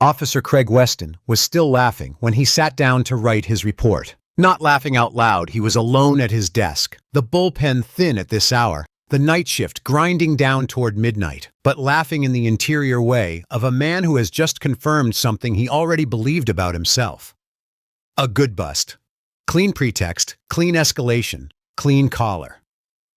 Officer Craig Weston was still laughing when he sat down to write his report. Not laughing out loud, he was alone at his desk, the bullpen thin at this hour, the night shift grinding down toward midnight, but laughing in the interior way of a man who has just confirmed something he already believed about himself. A good bust. Clean pretext, clean escalation, clean collar.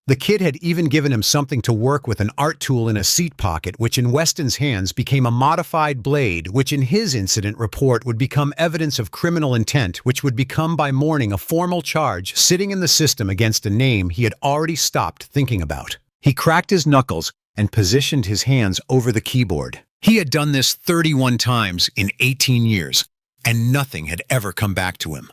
The kid had even given him something to work with, an art tool in a seat pocket, which in Weston's hands became a modified blade, which in his incident report would become evidence of criminal intent, which would become by morning a formal charge sitting in the system against a name he had already stopped thinking about. He cracked his knuckles and positioned his hands over the keyboard. He had done this 31 times in 18 years, and nothing had ever come back to him.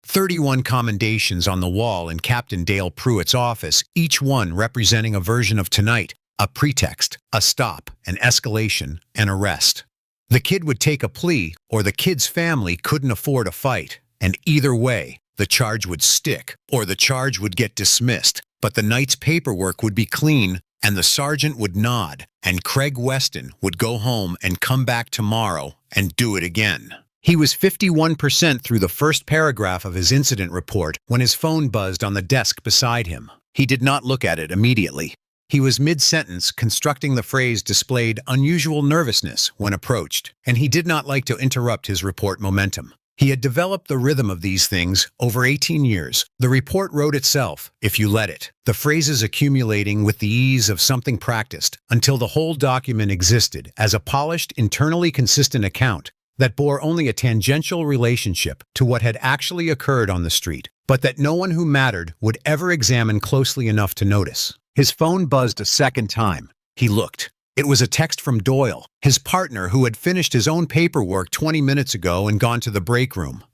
31 commendations on the wall in Captain Dale Pruitt's office, each one representing a version of tonight, a pretext, a stop, an escalation, an arrest. The kid would take a plea, or the kid's family couldn't afford a fight, and either way, the charge would stick, or the charge would get dismissed, but the night's paperwork would be clean, and the sergeant would nod, and Craig Weston would go home and come back tomorrow and do it again. He was 51% through the first paragraph of his incident report when his phone buzzed on the desk beside him. He did not look at it immediately. He was mid-sentence constructing the phrase displayed unusual nervousness when approached, and he did not like to interrupt his report momentum. He had developed the rhythm of these things over 18 years. The report wrote itself, if you let it, the phrases accumulating with the ease of something practiced until the whole document existed as a polished, internally consistent account that bore only a tangential relationship to what had actually occurred on the street, but that no one who mattered would ever examine closely enough to notice. His phone buzzed a second time. He looked. It was a text from Doyle, his partner who had finished his own paperwork 20 minutes ago and gone to the break room.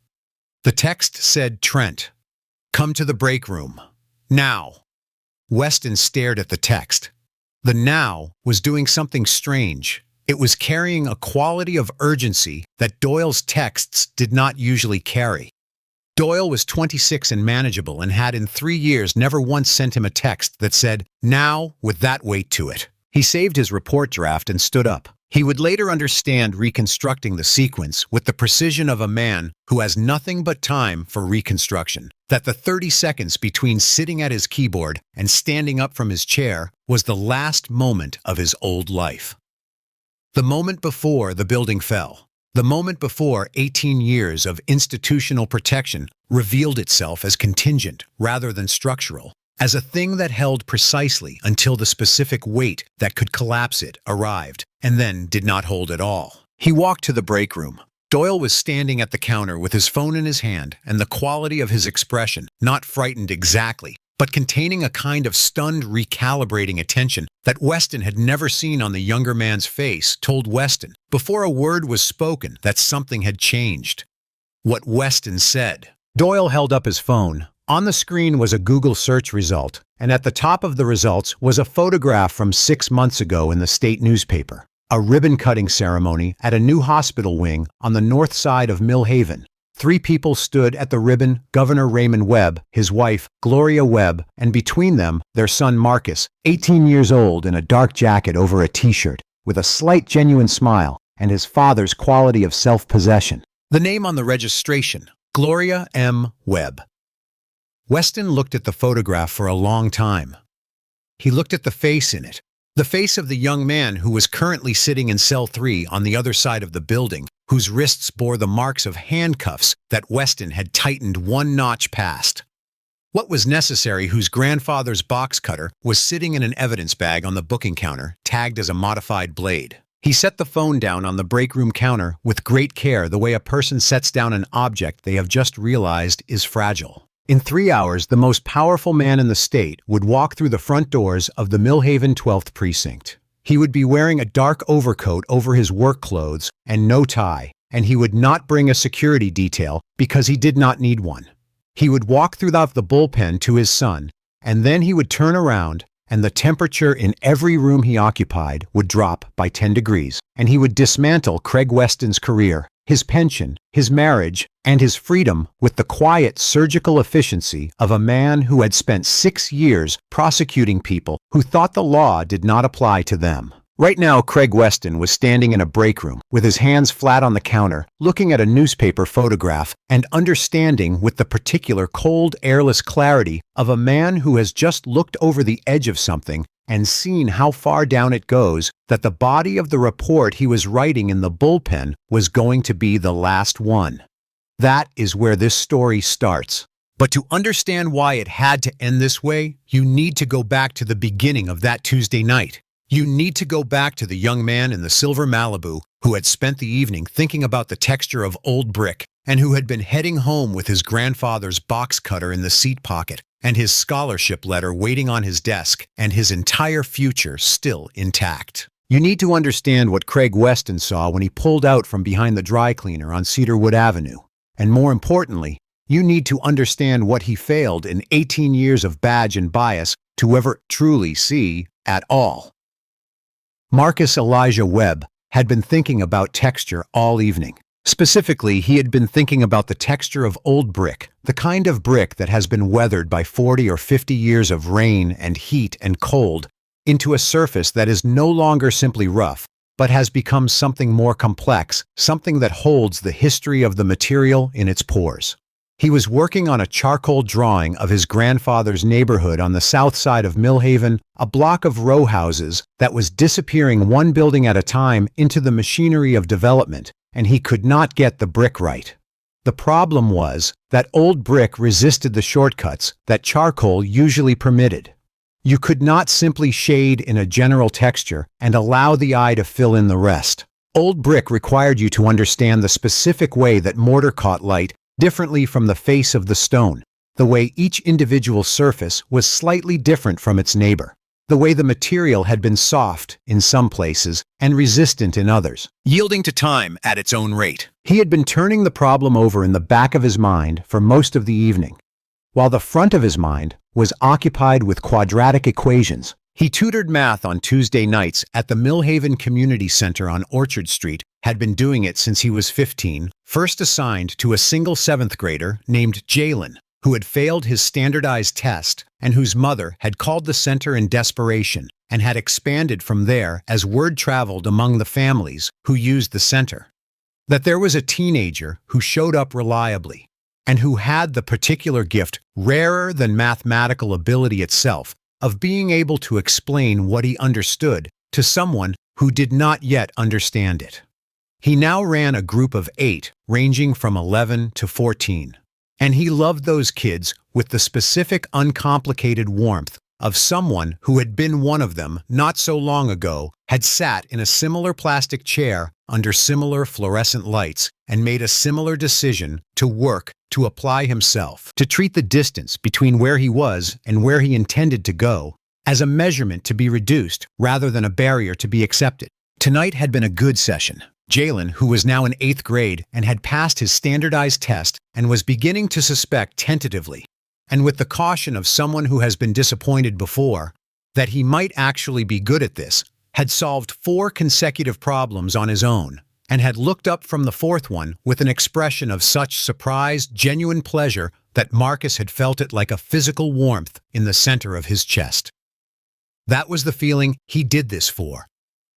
The text said, "Trent, come to the break room. Now." Weston stared at the text. The "now" was doing something strange. It was carrying a quality of urgency that Doyle's texts did not usually carry. Doyle was 26 and manageable and had in 3 years never once sent him a text that said, "Now," with that weight to it. He saved his report draft and stood up. He would later understand reconstructing the sequence with the precision of a man who has nothing but time for reconstruction, that the 30 seconds between sitting at his keyboard and standing up from his chair was the last moment of his old life. The moment before the building fell, the moment before 18 years of institutional protection revealed itself as contingent rather than structural, as a thing that held precisely until the specific weight that could collapse it arrived, and then did not hold at all. He walked to the break room. Doyle was standing at the counter with his phone in his hand, and the quality of his expression, not frightened exactly, but containing a kind of stunned, recalibrating attention that Weston had never seen on the younger man's face, told Weston, before a word was spoken, that something had changed. What Weston said. Doyle held up his phone. On the screen was a Google search result, and at the top of the results was a photograph from 6 months ago in the state newspaper. A ribbon-cutting ceremony at a new hospital wing on the north side of Mill Haven. 3 people stood at the ribbon: Governor Raymond Webb, his wife, Gloria Webb, and between them, their son Marcus, 18 years old, in a dark jacket over a t-shirt, with a slight genuine smile, and his father's quality of self-possession. The name on the registration, Gloria M. Webb. Weston looked at the photograph for a long time. He looked at the face in it, the face of the young man who was currently sitting in cell 3 on the other side of the building, whose wrists bore the marks of handcuffs that Weston had tightened 1 notch past. What was necessary, whose grandfather's box cutter was sitting in an evidence bag on the booking counter, tagged as a modified blade. He set the phone down on the break room counter with great care, the way a person sets down an object they have just realized is fragile. In 3 hours, the most powerful man in the state would walk through the front doors of the Mill Haven 12th Precinct. He would be wearing a dark overcoat over his work clothes and no tie, and he would not bring a security detail because he did not need one. He would walk through the bullpen to his son, and then he would turn around, and the temperature in every room he occupied would drop by 10 degrees, and he would dismantle Craig Weston's career, his pension, his marriage, and his freedom with the quiet, surgical efficiency of a man who had spent 6 years prosecuting people who thought the law did not apply to them. Right now, Craig Weston was standing in a break room with his hands flat on the counter, looking at a newspaper photograph and understanding with the particular cold, airless clarity of a man who has just looked over the edge of something and seen how far down it goes, that the body of the report he was writing in the bullpen was going to be the last one. That is where this story starts. But to understand why it had to end this way, you need to go back to the beginning of that Tuesday night. You need to go back to the young man in the silver Malibu who had spent the evening thinking about the texture of old brick and who had been heading home with his grandfather's box cutter in the seat pocket and his scholarship letter waiting on his desk and his entire future still intact. You need to understand what Craig Weston saw when he pulled out from behind the dry cleaner on Cedarwood Avenue. And more importantly, you need to understand what he failed in 18 years of badge and bias to ever truly see at all. Marcus Elijah Webb had been thinking about texture all evening. Specifically, he had been thinking about the texture of old brick, the kind of brick that has been weathered by 40 or 50 years of rain and heat and cold into a surface that is no longer simply rough, but has become something more complex, something that holds the history of the material in its pores. He was working on a charcoal drawing of his grandfather's neighborhood on the south side of Millhaven, a block of row houses that was disappearing one building at a time into the machinery of development, and he could not get the brick right. The problem was that old brick resisted the shortcuts that charcoal usually permitted. You could not simply shade in a general texture and allow the eye to fill in the rest. Old brick required you to understand the specific way that mortar caught light differently from the face of the stone, the way each individual surface was slightly different from its neighbor, the way the material had been soft in some places and resistant in others, yielding to time at its own rate. He had been turning the problem over in the back of his mind for most of the evening, while the front of his mind was occupied with quadratic equations. He tutored math on Tuesday nights at the Millhaven Community Center on Orchard Street, had been doing it since he was 15, first assigned to a single seventh grader named Jalen, who had failed his standardized test and whose mother had called the center in desperation and had expanded from there as word traveled among the families who used the center. That there was a teenager who showed up reliably and who had the particular gift, rarer than mathematical ability itself, of being able to explain what he understood to someone who did not yet understand it. He now ran a group of 8, ranging from 11 to 14. And he loved those kids with the specific uncomplicated warmth of someone who had been one of them not so long ago, had sat in a similar plastic chair under similar fluorescent lights and made a similar decision to work, to apply himself, to treat the distance between where he was and where he intended to go as a measurement to be reduced rather than a barrier to be accepted. Tonight had been a good session. Jalen, who was now in 8th grade and had passed his standardized test and was beginning to suspect tentatively, and with the caution of someone who has been disappointed before, that he might actually be good at this, had solved 4 consecutive problems on his own, and had looked up from the 4th one with an expression of such surprised, genuine pleasure that Marcus had felt it like a physical warmth in the center of his chest. That was the feeling he did this for.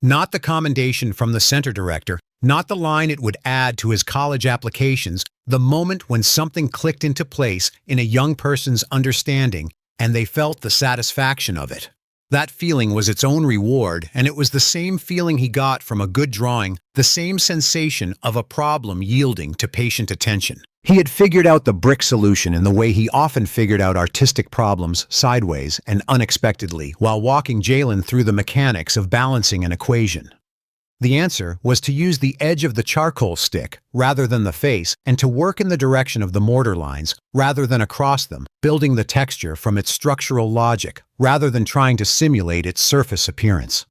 Not the commendation from the center director, not the line it would add to his college applications, the moment when something clicked into place in a young person's understanding and they felt the satisfaction of it. That feeling was its own reward, and it was the same feeling he got from a good drawing, the same sensation of a problem yielding to patient attention. He had figured out the brick solution in the way he often figured out artistic problems sideways and unexpectedly while walking Jalen through the mechanics of balancing an equation. The answer was to use the edge of the charcoal stick rather than the face and to work in the direction of the mortar lines rather than across them, building the texture from its structural logic rather than trying to simulate its surface appearance.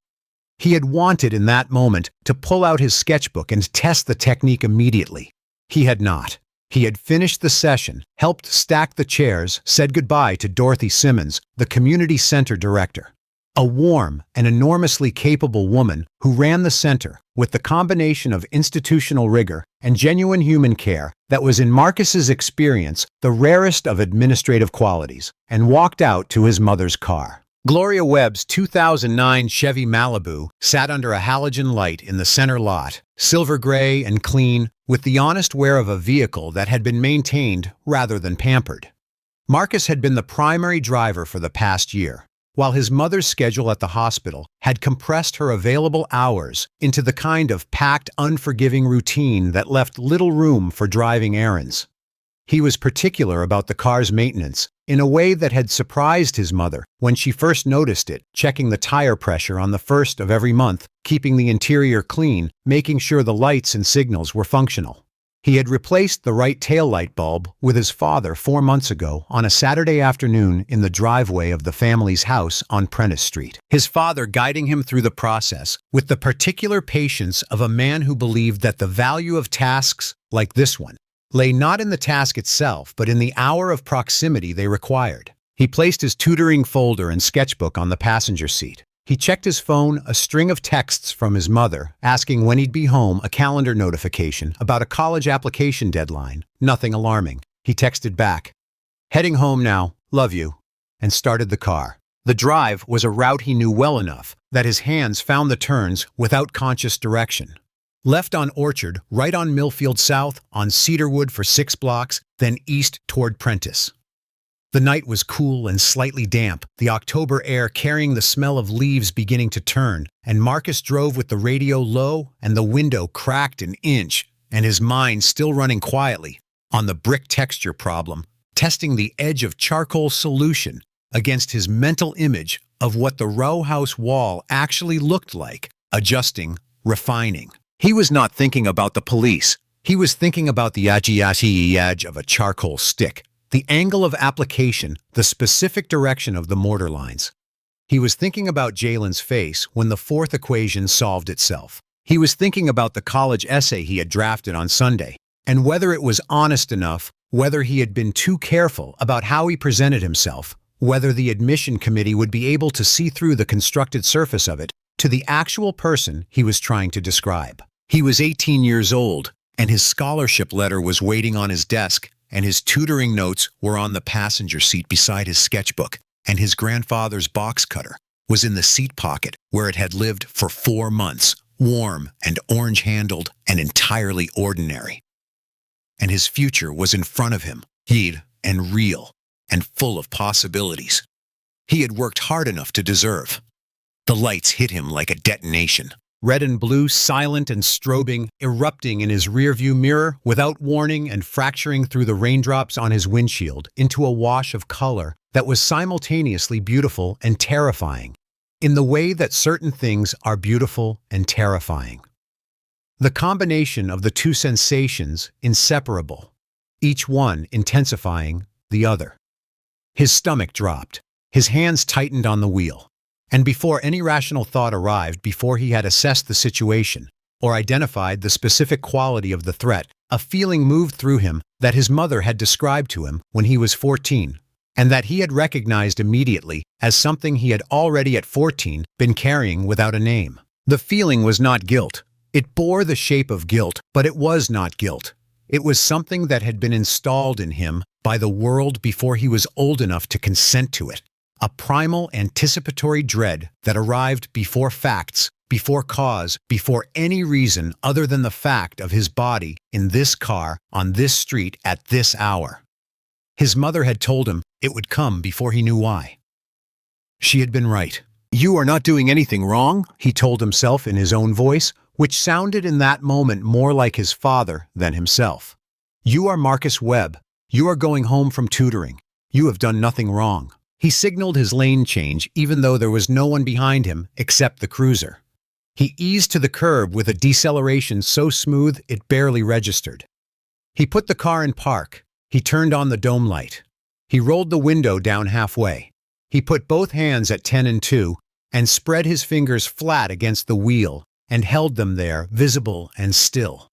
He had wanted in that moment to pull out his sketchbook and test the technique immediately. He had not. He had finished the session, helped stack the chairs, said goodbye to Dorothy Simmons, the community center director. A warm and enormously capable woman who ran the center with the combination of institutional rigor and genuine human care that was in Marcus's experience the rarest of administrative qualities, and walked out to his mother's car. Gloria Webb's 2009 Chevy Malibu sat under a halogen light in the center lot, silver gray and clean, with the honest wear of a vehicle that had been maintained rather than pampered. Marcus had been the primary driver for the past year, while his mother's schedule at the hospital had compressed her available hours into the kind of packed, unforgiving routine that left little room for driving errands. He was particular about the car's maintenance in a way that had surprised his mother when she first noticed it, checking the tire pressure on the first of every month, keeping the interior clean, making sure the lights and signals were functional. He had replaced the right taillight bulb with his father 4 months ago on a Saturday afternoon in the driveway of the family's house on Prentice Street. His father guiding him through the process with the particular patience of a man who believed that the value of tasks like this one lay not in the task itself, but in the hour of proximity they required. He placed his tutoring folder and sketchbook on the passenger seat. He checked his phone, a string of texts from his mother, asking when he'd be home, a calendar notification about a college application deadline. Nothing alarming. He texted back, "Heading home now, love you," and started the car. The drive was a route he knew well enough that his hands found the turns without conscious direction. Left on Orchard, right on Millfield South, on Cedarwood for 6 blocks, then east toward Prentice. The night was cool and slightly damp, the October air carrying the smell of leaves beginning to turn, and Marcus drove with the radio low and the window cracked an inch, and his mind still running quietly on the brick texture problem, testing the edge of charcoal solution against his mental image of what the row house wall actually looked like, adjusting, refining. He was not thinking about the police. He was thinking about the edge of a charcoal stick, the angle of application, the specific direction of the mortar lines. He was thinking about Jalen's face when the fourth equation solved itself. He was thinking about the college essay he had drafted on Sunday, and whether it was honest enough, whether he had been too careful about how he presented himself, whether the admission committee would be able to see through the constructed surface of it to the actual person he was trying to describe. He was 18 years old, and his scholarship letter was waiting on his desk, and his tutoring notes were on the passenger seat beside his sketchbook, and his grandfather's box cutter was in the seat pocket where it had lived for 4 months, warm and orange-handled and entirely ordinary. And his future was in front of him, and real, and full of possibilities. He had worked hard enough to deserve. The lights hit him like a detonation. Red and blue, silent and strobing, erupting in his rearview mirror without warning and fracturing through the raindrops on his windshield into a wash of color that was simultaneously beautiful and terrifying, in the way that certain things are beautiful and terrifying. The combination of the two sensations inseparable, each one intensifying the other. His stomach dropped. His hands tightened on the wheel. And before any rational thought arrived, before he had assessed the situation or identified the specific quality of the threat, a feeling moved through him that his mother had described to him when he was 14, and that he had recognized immediately as something he had already at 14 been carrying without a name. The feeling was not guilt. It bore the shape of guilt, but it was not guilt. It was something that had been installed in him by the world before he was old enough to consent to it. A primal anticipatory dread that arrived before facts, before cause, before any reason other than the fact of his body in this car, on this street, at this hour. His mother had told him it would come before he knew why. She had been right. "You are not doing anything wrong," he told himself in his own voice, which sounded in that moment more like his father than himself. "You are Marcus Webb. You are going home from tutoring. You have done nothing wrong." He signaled his lane change even though there was no one behind him except the cruiser. He eased to the curb with a deceleration so smooth it barely registered. He put the car in park. He turned on the dome light. He rolled the window down halfway. He put both hands at 10 and 2 and spread his fingers flat against the wheel and held them there, visible and still.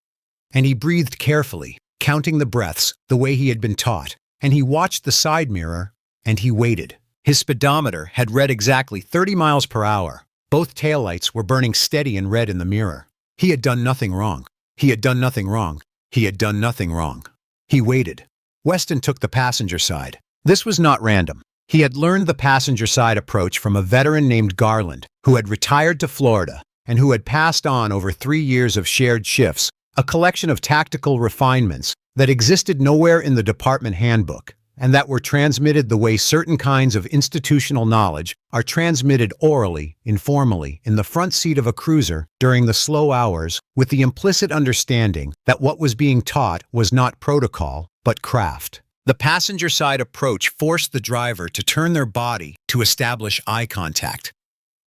And he breathed carefully, counting the breaths the way he had been taught, and he watched the side mirror, and he waited. His speedometer had read exactly 30 miles per hour. Both taillights were burning steady and red in the mirror. He had done nothing wrong. He had done nothing wrong. He had done nothing wrong. He waited. Weston took the passenger side. This was not random. He had learned the passenger side approach from a veteran named Garland, who had retired to Florida and who had passed on over 3 years of shared shifts, a collection of tactical refinements that existed nowhere in the department handbook, and that were transmitted the way certain kinds of institutional knowledge are transmitted orally, informally, in the front seat of a cruiser during the slow hours, with the implicit understanding that what was being taught was not protocol, but craft. The passenger side approach forced the driver to turn their body to establish eye contact.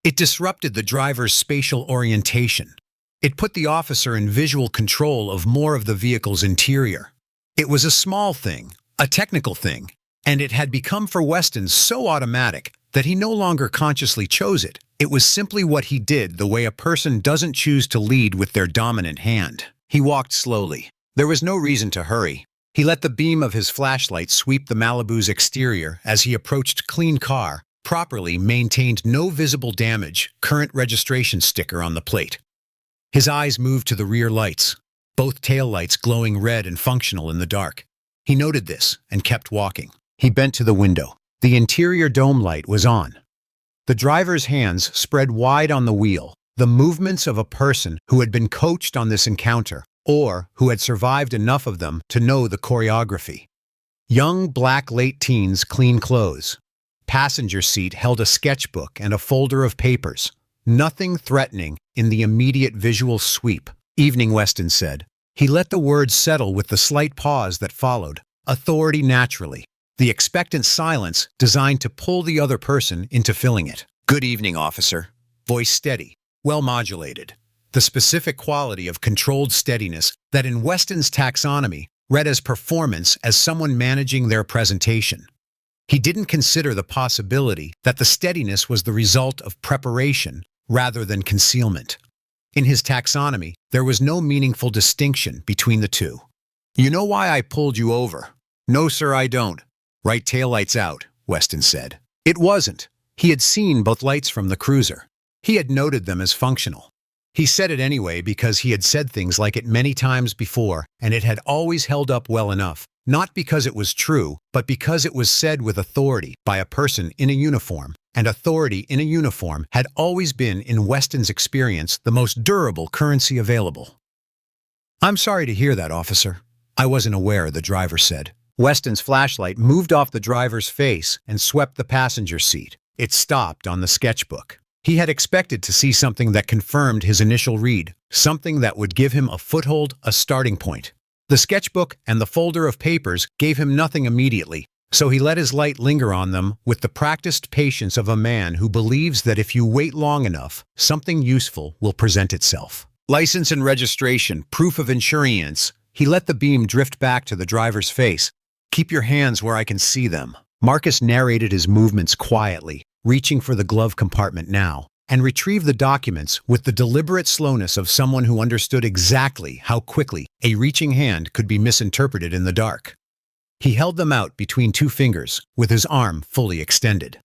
It disrupted the driver's spatial orientation. It put the officer in visual control of more of the vehicle's interior. It was a small thing, a technical thing, and it had become for Weston so automatic that he no longer consciously chose it. It was simply what he did, the way a person doesn't choose to lead with their dominant hand. He walked slowly. There was no reason to hurry. He let the beam of his flashlight sweep the Malibu's exterior as he approached clean car, properly maintained, no visible damage, current registration sticker on the plate. His eyes moved to the rear lights, both tail lights glowing red and functional in the dark. He noted this and kept walking. He bent to the window. The interior dome light was on. The driver's hands spread wide on the wheel, the movements of a person who had been coached on this encounter, or who had survived enough of them to know the choreography. Young, black late teens, clean clothes. Passenger seat held a sketchbook and a folder of papers. Nothing threatening in the immediate visual sweep. Evening, Weston said. He let the words settle with the slight pause that followed. Authority naturally. The expectant silence designed to pull the other person into filling it. Good evening, officer. Voice steady, well modulated. The specific quality of controlled steadiness that in Weston's taxonomy read as performance as someone managing their presentation. He didn't consider the possibility that the steadiness was the result of preparation rather than concealment. In his taxonomy, there was no meaningful distinction between the two. You know why I pulled you over? No, sir, I don't. Right taillights out, Weston said. It wasn't. He had seen both lights from the cruiser. He had noted them as functional. He said it anyway because he had said things like it many times before, and it had always held up well enough, not because it was true, but because it was said with authority by a person in a uniform, and authority in a uniform had always been, in Weston's experience, the most durable currency available. I'm sorry to hear that, officer. I wasn't aware, the driver said. Weston's flashlight moved off the driver's face and swept the passenger seat. It stopped on the sketchbook. He had expected to see something that confirmed his initial read, something that would give him a foothold, a starting point. The sketchbook and the folder of papers gave him nothing immediately, so he let his light linger on them with the practiced patience of a man who believes that if you wait long enough, something useful will present itself. License and registration, proof of insurance. He let the beam drift back to the driver's face. Keep your hands where I can see them. Marcus narrated his movements quietly, reaching for the glove compartment now, and retrieved the documents with the deliberate slowness of someone who understood exactly how quickly a reaching hand could be misinterpreted in the dark. He held them out between two fingers, with his arm fully extended.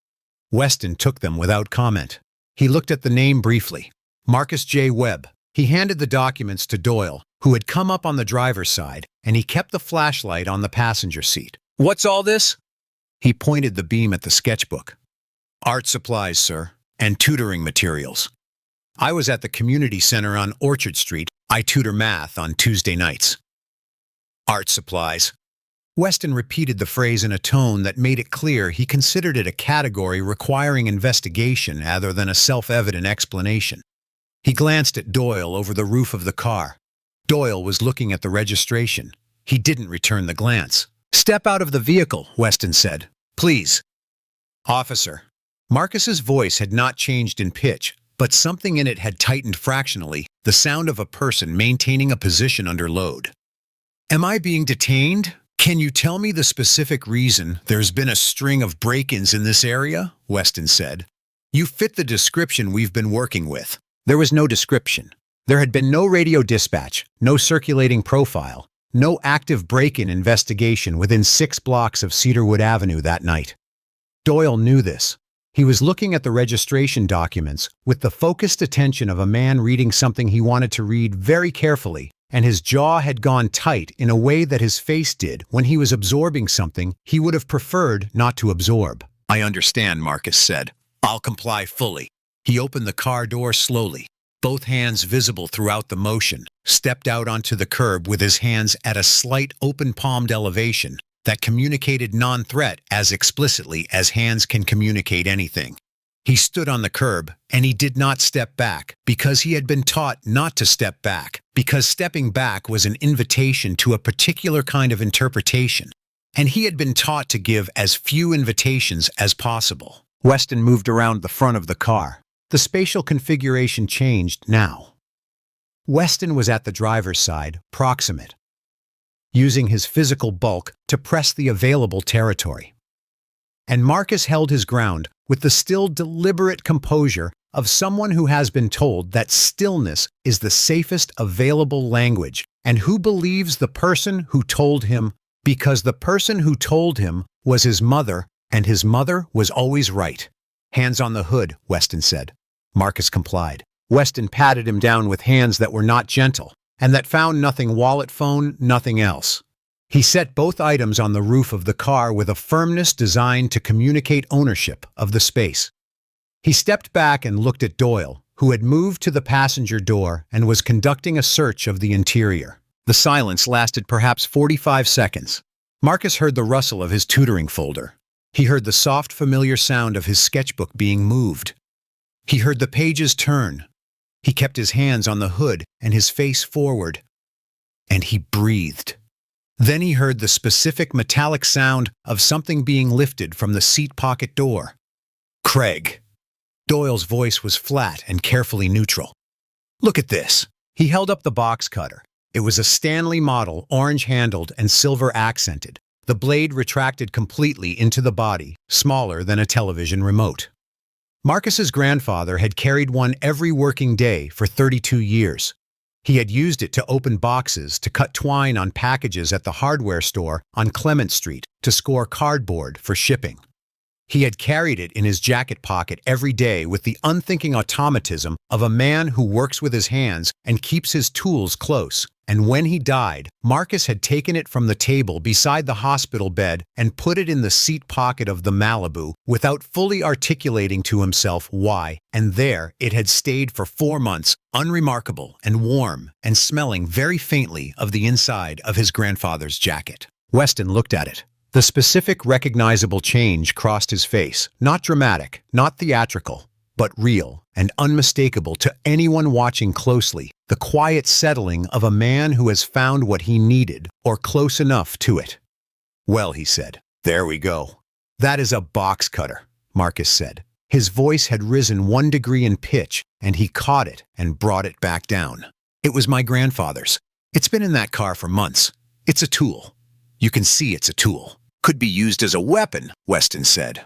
Weston took them without comment. He looked at the name briefly. Marcus J. Webb. He handed the documents to Doyle, who had come up on the driver's side, and he kept the flashlight on the passenger seat. What's all this? He pointed the beam at the sketchbook. Art supplies, sir, and tutoring materials. I was at the community center on Orchard Street. I tutor math on Tuesday nights. Art supplies. Weston repeated the phrase in a tone that made it clear he considered it a category requiring investigation rather than a self-evident explanation. He glanced at Doyle over the roof of the car. Doyle was looking at the registration. He didn't return the glance. Step out of the vehicle, Weston said. Please. Officer. Marcus's voice had not changed in pitch, but something in it had tightened fractionally, the sound of a person maintaining a position under load. Am I being detained? Can you tell me the specific reason there's been a string of break-ins in this area? Weston said. You fit the description we've been working with. There was no description. There had been no radio dispatch, no circulating profile, no active break-in investigation within 6 blocks of Cedarwood Avenue that night. Doyle knew this. He was looking at the registration documents with the focused attention of a man reading something he wanted to read very carefully, and his jaw had gone tight in a way that his face did when he was absorbing something he would have preferred not to absorb. I understand, Marcus said. I'll comply fully. He opened the car door slowly, both hands visible throughout the motion, stepped out onto the curb with his hands at a slight open-palmed elevation that communicated non-threat as explicitly as hands can communicate anything. He stood on the curb, and he did not step back because he had been taught not to step back, because stepping back was an invitation to a particular kind of interpretation, and he had been taught to give as few invitations as possible. Weston moved around the front of the car. The spatial configuration changed now. Weston was at the driver's side, proximate, using his physical bulk to press the available territory. And Marcus held his ground with the still deliberate composure of someone who has been told that stillness is the safest available language and who believes the person who told him because the person who told him was his mother and his mother was always right. Hands on the hood, Weston said. Marcus complied. Weston patted him down with hands that were not gentle and that found nothing wallet phone, nothing else. He set both items on the roof of the car with a firmness designed to communicate ownership of the space. He stepped back and looked at Doyle, who had moved to the passenger door and was conducting a search of the interior. The silence lasted perhaps 45 seconds. Marcus heard the rustle of his tutoring folder. He heard the soft, familiar sound of his sketchbook being moved. He heard the pages turn. He kept his hands on the hood and his face forward. And he breathed. Then he heard the specific metallic sound of something being lifted from the seat pocket door. Craig. Doyle's voice was flat and carefully neutral. Look at this. He held up the box cutter. It was a Stanley model, orange-handled and silver-accented. The blade retracted completely into the body, smaller than a television remote. Marcus's grandfather had carried one every working day for 32 years. He had used it to open boxes, to cut twine on packages at the hardware store on Clement Street, to score cardboard for shipping. He had carried it in his jacket pocket every day with the unthinking automatism of a man who works with his hands and keeps his tools close. And when he died, Marcus had taken it from the table beside the hospital bed and put it in the seat pocket of the Malibu without fully articulating to himself why, and there it had stayed for 4 months, unremarkable and warm and smelling very faintly of the inside of his grandfather's jacket. Weston looked at it. The specific recognizable change crossed his face, not dramatic, not theatrical, but real and unmistakable to anyone watching closely, the quiet settling of a man who has found what he needed, or close enough to it. Well, he said, there we go. That is a box cutter, Marcus said. His voice had risen 1 degree in pitch, and he caught it and brought it back down. It was my grandfather's. It's been in that car for months. It's a tool. You can see it's a tool. Could be used as a weapon, Weston said.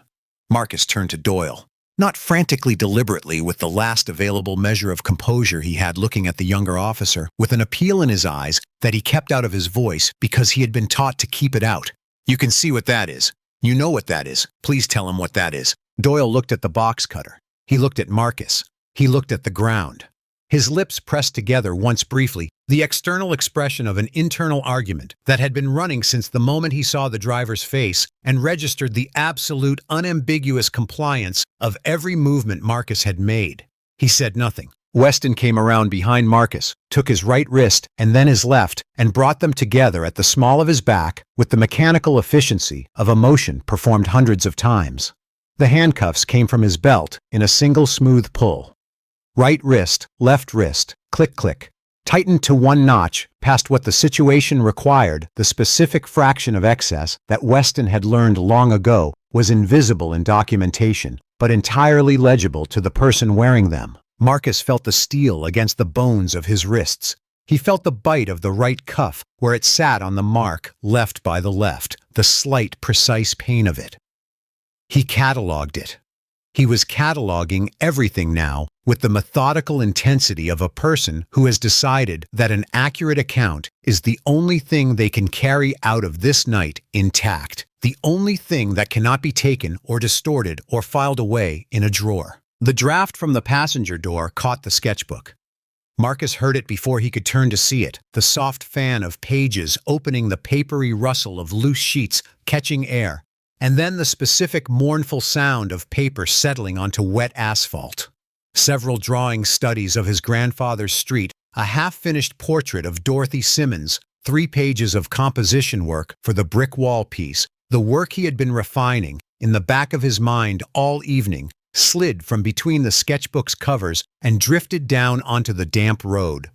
Marcus turned to Doyle. Not frantically deliberately, with the last available measure of composure he had, looking at the younger officer, with an appeal in his eyes that he kept out of his voice because he had been taught to keep it out. You can see what that is. You know what that is. Please tell him what that is. Doyle looked at the box cutter. He looked at Marcus. He looked at the ground. His lips pressed together once briefly, the external expression of an internal argument that had been running since the moment he saw the driver's face and registered the absolute, unambiguous compliance of every movement Marcus had made. He said nothing. Weston came around behind Marcus, took his right wrist and then his left, and brought them together at the small of his back with the mechanical efficiency of a motion performed hundreds of times. The handcuffs came from his belt in a single smooth pull. Right wrist, left wrist, click, click. Tightened to 1 notch, past what the situation required, the specific fraction of excess that Weston had learned long ago was invisible in documentation, but entirely legible to the person wearing them. Marcus felt the steel against the bones of his wrists. He felt the bite of the right cuff where it sat on the mark left by the left, the slight, precise pain of it. He cataloged it. He was cataloging everything now with the methodical intensity of a person who has decided that an accurate account is the only thing they can carry out of this night intact, the only thing that cannot be taken or distorted or filed away in a drawer. The draft from the passenger door caught the sketchbook. Marcus heard it before he could turn to see it, the soft fan of pages opening, the papery rustle of loose sheets catching air, and then the specific mournful sound of paper settling onto wet asphalt. Several drawing studies of his grandfather's street, a half-finished portrait of Dorothy Simmons, 3 pages of composition work for the brick wall piece, the work he had been refining in the back of his mind all evening, slid from between the sketchbook's covers and drifted down onto the damp road.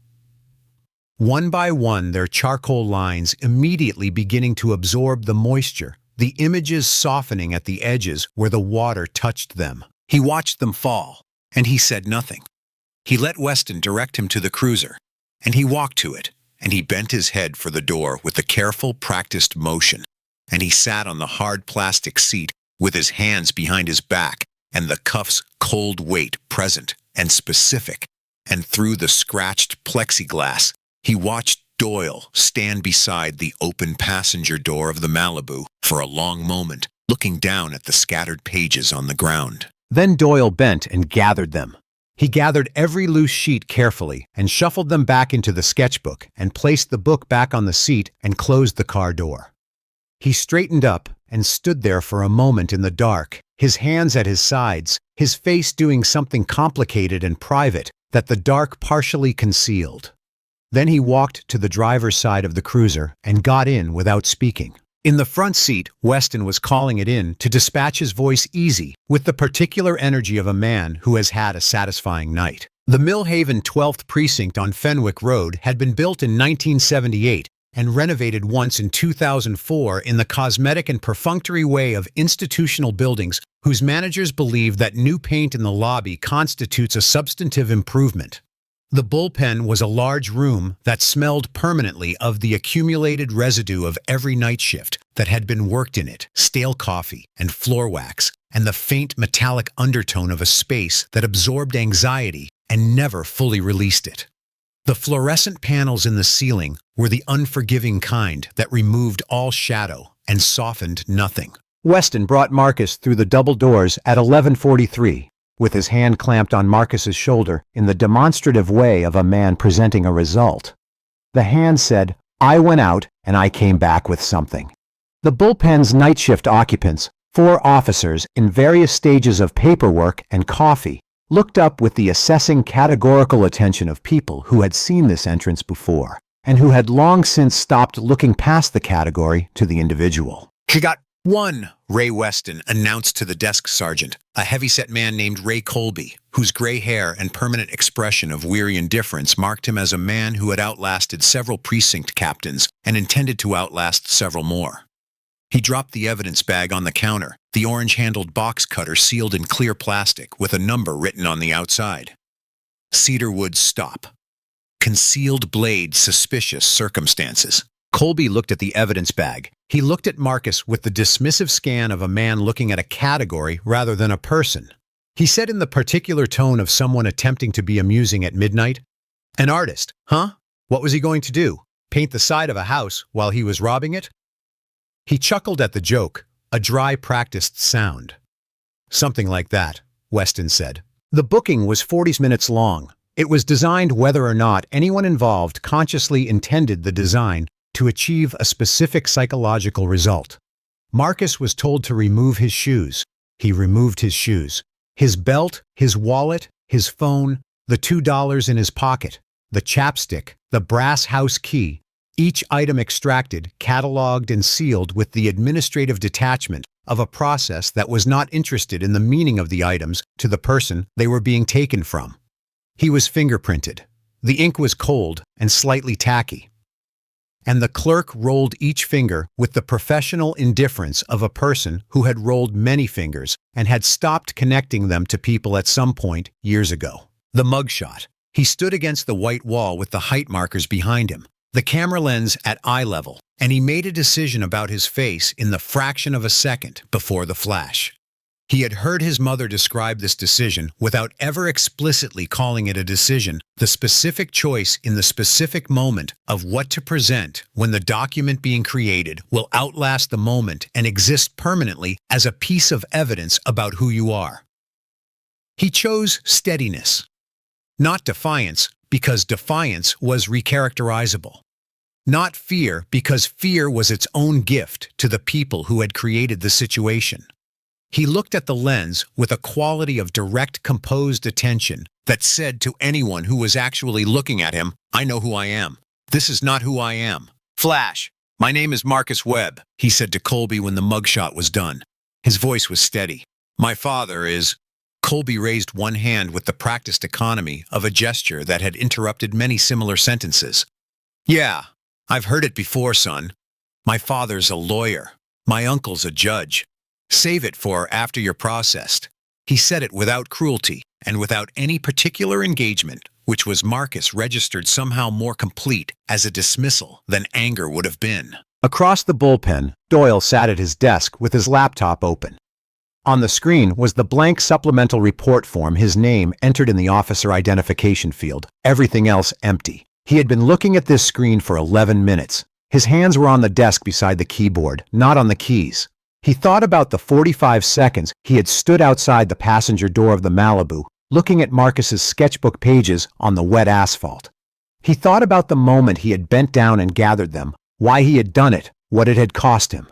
One by one, their charcoal lines immediately beginning to absorb the moisture, the images softening at the edges where the water touched them. He watched them fall, and he said nothing. He let Weston direct him to the cruiser, and he walked to it, and he bent his head for the door with a careful, practiced motion, and he sat on the hard plastic seat with his hands behind his back and the cuff's cold weight present and specific, and through the scratched plexiglass, he watched Doyle stand beside the open passenger door of the Malibu for a long moment, looking down at the scattered pages on the ground. Then Doyle bent and gathered them. He gathered every loose sheet carefully and shuffled them back into the sketchbook and placed the book back on the seat and closed the car door. He straightened up and stood there for a moment in the dark, his hands at his sides, his face doing something complicated and private that the dark partially concealed. Then he walked to the driver's side of the cruiser and got in without speaking. In the front seat, Weston was calling it in to dispatch his voice easy, with the particular energy of a man who has had a satisfying night. The Millhaven 12th Precinct on Fenwick Road had been built in 1978 and renovated once in 2004 in the cosmetic and perfunctory way of institutional buildings whose managers believe that new paint in the lobby constitutes a substantive improvement. The bullpen was a large room that smelled permanently of the accumulated residue of every night shift that had been worked in it, stale coffee and floor wax, and the faint metallic undertone of a space that absorbed anxiety and never fully released it. The fluorescent panels in the ceiling were the unforgiving kind that removed all shadow and softened nothing. Weston brought Marcus through the double doors at 11:43. With his hand clamped on Marcus's shoulder in the demonstrative way of a man presenting a result. The hand said, "I went out and I came back with something." The bullpen's night shift occupants, 4 officers in various stages of paperwork and coffee, looked up with the assessing categorical attention of people who had seen this entrance before and who had long since stopped looking past the category to the individual. "She got 1, Ray Weston announced to the desk sergeant, a heavyset man named Ray Colby, whose gray hair and permanent expression of weary indifference marked him as a man who had outlasted several precinct captains and intended to outlast several more. He dropped the evidence bag on the counter, the orange-handled box cutter sealed in clear plastic with a number written on the outside. Cedarwood Stop. Concealed blade, suspicious circumstances. Colby looked at the evidence bag. He looked at Marcus with the dismissive scan of a man looking at a category rather than a person. He said in the particular tone of someone attempting to be amusing at midnight, "An artist, huh? What was he going to do? Paint the side of a house while he was robbing it?" He chuckled at the joke, a dry, practiced sound. "Something like that," Weston said. The booking was 40 minutes long. It was designed whether or not anyone involved consciously intended the design to achieve a specific psychological result. Marcus was told to remove his shoes. He removed his shoes. His belt, his wallet, his phone, the $2 in his pocket, the chapstick, the brass house key, each item extracted, catalogued, and sealed with the administrative detachment of a process that was not interested in the meaning of the items to the person they were being taken from. He was fingerprinted. The ink was cold and slightly tacky. And the clerk rolled each finger with the professional indifference of a person who had rolled many fingers and had stopped connecting them to people at some point years ago. The mugshot. He stood against the white wall with the height markers behind him, the camera lens at eye level, and he made a decision about his face in the fraction of a second before the flash. He had heard his mother describe this decision without ever explicitly calling it a decision, the specific choice in the specific moment of what to present when the document being created will outlast the moment and exist permanently as a piece of evidence about who you are. He chose steadiness, not defiance, because defiance was recharacterizable. Not fear, because fear was its own gift to the people who had created the situation. He looked at the lens with a quality of direct, composed attention that said to anyone who was actually looking at him, "I know who I am. This is not who I am." "Flash, my name is Marcus Webb," he said to Colby when the mugshot was done. His voice was steady. "My father is—" Colby raised one hand with the practiced economy of a gesture that had interrupted many similar sentences. "Yeah, I've heard it before, son. My father's a lawyer. My uncle's a judge. Save it for after you're processed." He said it without cruelty and without any particular engagement, which was Marcus registered somehow more complete as a dismissal than anger would have been. Across the bullpen, Doyle sat at his desk with his laptop open. On the screen was the blank supplemental report form, his name entered in the officer identification field, everything else empty. He had been looking at this screen for 11 minutes. His hands were on the desk beside the keyboard, not on the keys. He thought about the 45 seconds he had stood outside the passenger door of the Malibu, looking at Marcus's sketchbook pages on the wet asphalt. He thought about the moment he had bent down and gathered them, why he had done it, what it had cost him,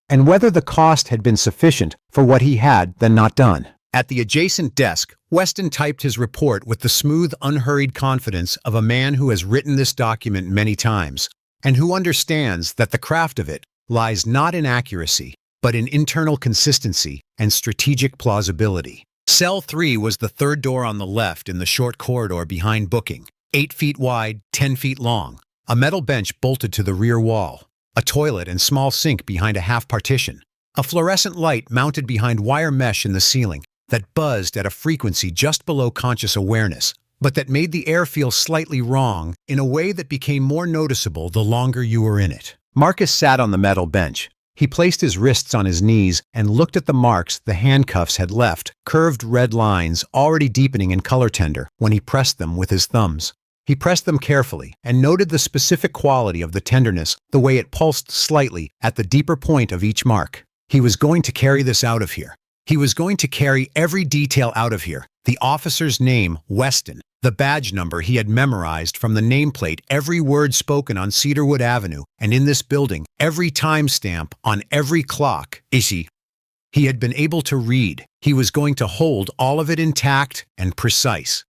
and whether the cost had been sufficient for what he had then not done. At the adjacent desk, Weston typed his report with the smooth, unhurried confidence of a man who has written this document many times, and who understands that the craft of it lies not in accuracy, but in internal consistency and strategic plausibility. Cell 3 was the third door on the left in the short corridor behind booking, 8 feet wide, 10 feet long, a metal bench bolted to the rear wall, a toilet and small sink behind a half partition, a fluorescent light mounted behind wire mesh in the ceiling that buzzed at a frequency just below conscious awareness, but that made the air feel slightly wrong in a way that became more noticeable the longer you were in it. Marcus sat on the metal bench. He placed his wrists on his knees and looked at the marks the handcuffs had left, curved red lines already deepening in color tender when he pressed them with his thumbs. He pressed them carefully and noted the specific quality of the tenderness, the way it pulsed slightly at the deeper point of each mark. He was going to carry this out of here. He was going to carry every detail out of here. The officer's name, Weston, the badge number he had memorized from the nameplate, every word spoken on Cedarwood Avenue and in this building, every timestamp on every clock. He had been able to read. He was going to hold all of it intact and precise,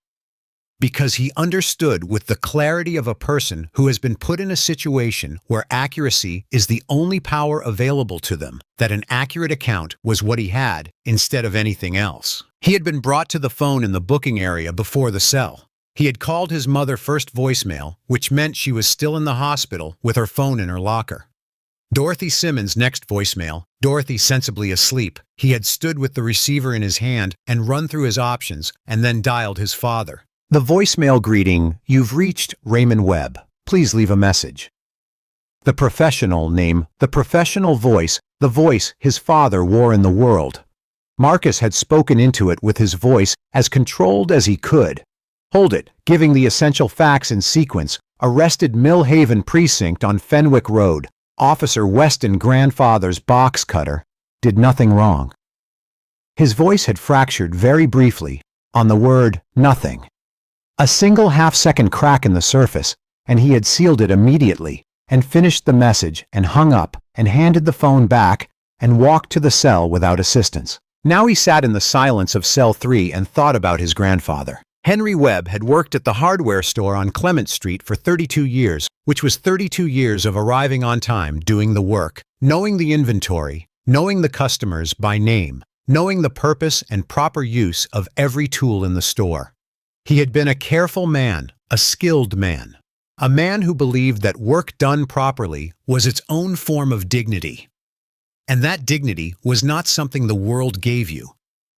because he understood with the clarity of a person who has been put in a situation where accuracy is the only power available to them, that an accurate account was what he had instead of anything else. He had been brought to the phone in the booking area before the cell. He had called his mother first voicemail, which meant she was still in the hospital with her phone in her locker. Dorothy Simmons' next voicemail, Dorothy sensibly asleep. He had stood with the receiver in his hand and run through his options and then dialed his father. The voicemail greeting, "You've reached Raymond Webb. Please leave a message." The professional name, the professional voice, the voice his father wore in the world. Marcus had spoken into it with his voice as controlled as he could. Hold it, giving the essential facts in sequence. Arrested Mill Haven Precinct on Fenwick Road. Officer Weston, grandfather's box cutter, did nothing wrong. His voice had fractured very briefly on the word nothing. A single half-second crack in the surface, and he had sealed it immediately, and finished the message and hung up and handed the phone back and walked to the cell without assistance. Now he sat in the silence of cell 3 and thought about his grandfather. Henry Webb had worked at the hardware store on Clement Street for 32 years, which was 32 years of arriving on time, doing the work, knowing the inventory, knowing the customers by name, knowing the purpose and proper use of every tool in the store. He had been a careful man, a skilled man, a man who believed that work done properly was its own form of dignity. And that dignity was not something the world gave you,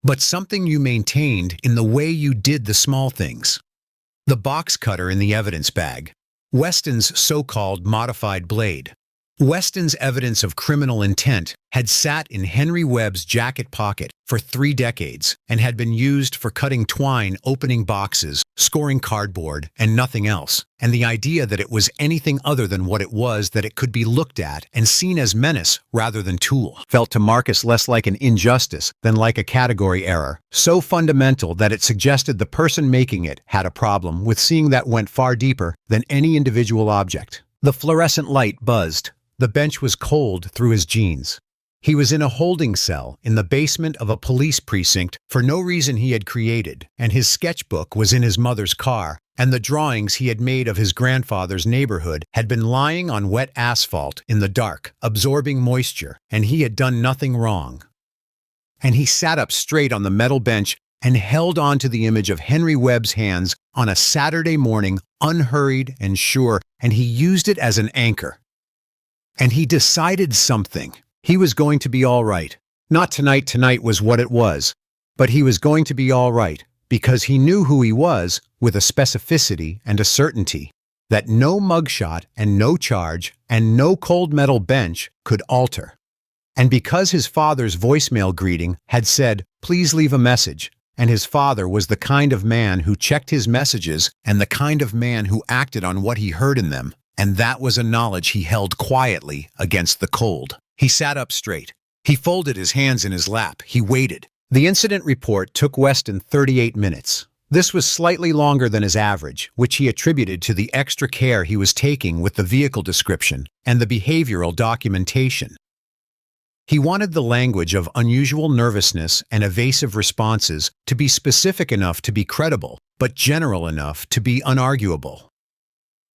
but something you maintained in the way you did the small things. The box cutter in the evidence bag, Weston's so-called modified blade. Weston's evidence of criminal intent had sat in Henry Webb's jacket pocket for 3 decades and had been used for cutting twine, opening boxes, scoring cardboard, and nothing else. And the idea that it was anything other than what it was, that it could be looked at and seen as menace rather than tool, felt to Marcus less like an injustice than like a category error, so fundamental that it suggested the person making it had a problem with seeing that went far deeper than any individual object. The fluorescent light buzzed. The bench was cold through his jeans. He was in a holding cell in the basement of a police precinct for no reason he had created, and his sketchbook was in his mother's car, and the drawings he had made of his grandfather's neighborhood had been lying on wet asphalt in the dark, absorbing moisture, and he had done nothing wrong. And he sat up straight on the metal bench and held on to the image of Henry Webb's hands on a Saturday morning, unhurried and sure, and he used it as an anchor. And he decided something. He was going to be all right. Not tonight was what it was, but he was going to be all right because he knew who he was with a specificity and a certainty that no mugshot and no charge and no cold metal bench could alter. And because his father's voicemail greeting had said, "Please leave a message," and his father was the kind of man who checked his messages and the kind of man who acted on what he heard in them, and that was a knowledge he held quietly against the cold. He sat up straight. He folded his hands in his lap. He waited. The incident report took Weston 38 minutes. This was slightly longer than his average, which he attributed to the extra care he was taking with the vehicle description and the behavioral documentation. He wanted the language of unusual nervousness and evasive responses to be specific enough to be credible, but general enough to be unarguable.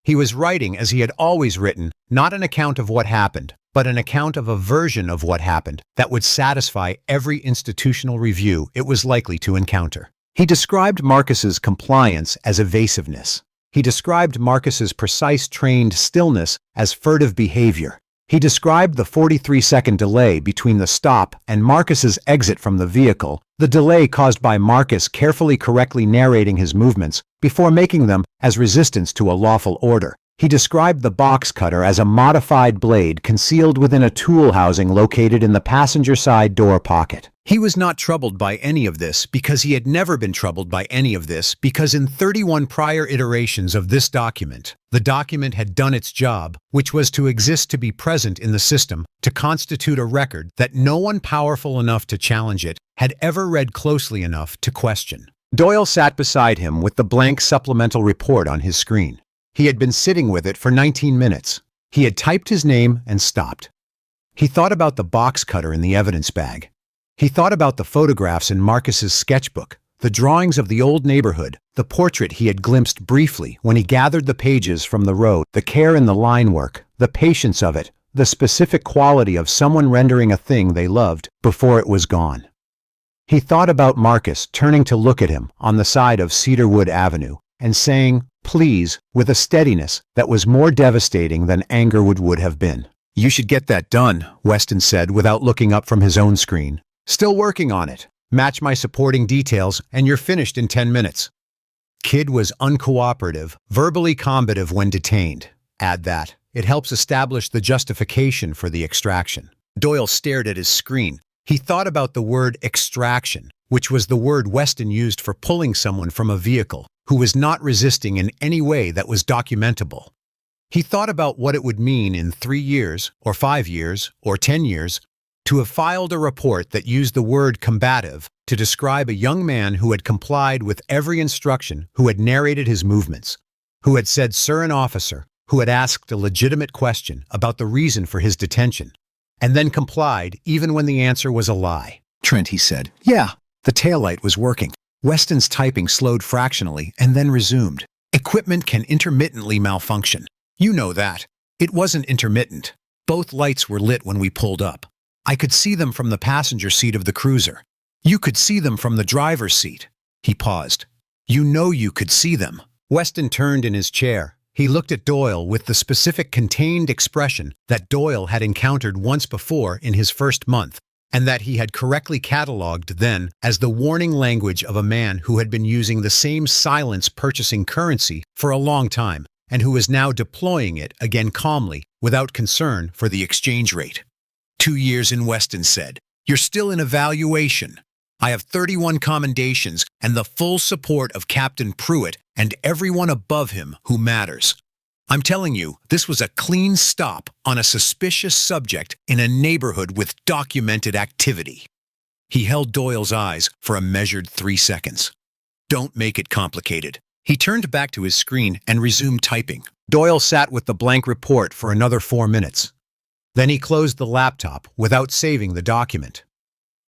He was writing as he had always written, not an account of what happened, but an account of a version of what happened that would satisfy every institutional review it was likely to encounter. He described Marcus's compliance as evasiveness. He described Marcus's precise trained stillness as furtive behavior. He described the 43-second delay between the stop and Marcus's exit from the vehicle, the delay caused by Marcus carefully correctly narrating his movements before making them as resistance to a lawful order. He described the box cutter as a modified blade concealed within a tool housing located in the passenger side door pocket. He was not troubled by any of this because he had never been troubled by any of this because in 31 prior iterations of this document, the document had done its job, which was to exist to be present in the system, to constitute a record that no one powerful enough to challenge it had ever read closely enough to question. Doyle sat beside him with the blank supplemental report on his screen. He had been sitting with it for 19 minutes. He had typed his name and stopped. He thought about the box cutter in the evidence bag. He thought about the photographs in Marcus's sketchbook, the drawings of the old neighborhood, the portrait he had glimpsed briefly when he gathered the pages from the road, the care in the line work, the patience of it, the specific quality of someone rendering a thing they loved before it was gone. He thought about Marcus turning to look at him on the side of Cedarwood Avenue and saying, "Please," with a steadiness that was more devastating than anger would have been. "You should get that done," Weston said without looking up from his own screen. "Still working on it. Match my supporting details and you're finished in 10 minutes. Kid was uncooperative, verbally combative when detained. Add that. It helps establish the justification for the extraction. Doyle stared at his screen. He thought about the word extraction, which was the word Weston used for pulling someone from a vehicle who was not resisting in any way that was documentable. He thought about what it would mean in 3 years, or 5 years, or 10 years, to have filed a report that used the word combative to describe a young man who had complied with every instruction, who had narrated his movements, who had said, "Sir, an officer," who had asked a legitimate question about the reason for his detention, and then complied even when the answer was a lie. "Trent," he said. "Yeah." The taillight was working. Weston's typing slowed fractionally and then resumed. "Equipment can intermittently malfunction. You know that. It wasn't intermittent. Both lights were lit when we pulled up. I could see them from the passenger seat of the cruiser. You could see them from the driver's seat." He paused. "You know you could see them." Weston turned in his chair. He looked at Doyle with the specific contained expression that Doyle had encountered once before in his first month, and that he had correctly catalogued then as the warning language of a man who had been using the same silence purchasing currency for a long time, and who was now deploying it again calmly, without concern for the exchange rate. 2 years in, Weston said. "You're still in evaluation. I have 31 commendations and the full support of Captain Pruitt and everyone above him who matters. I'm telling you, this was a clean stop on a suspicious subject in a neighborhood with documented activity." He held Doyle's eyes for a measured 3 seconds. "Don't make it complicated. He turned back to his screen and resumed typing. Doyle sat with the blank report for another 4 minutes. Then he closed the laptop without saving the document.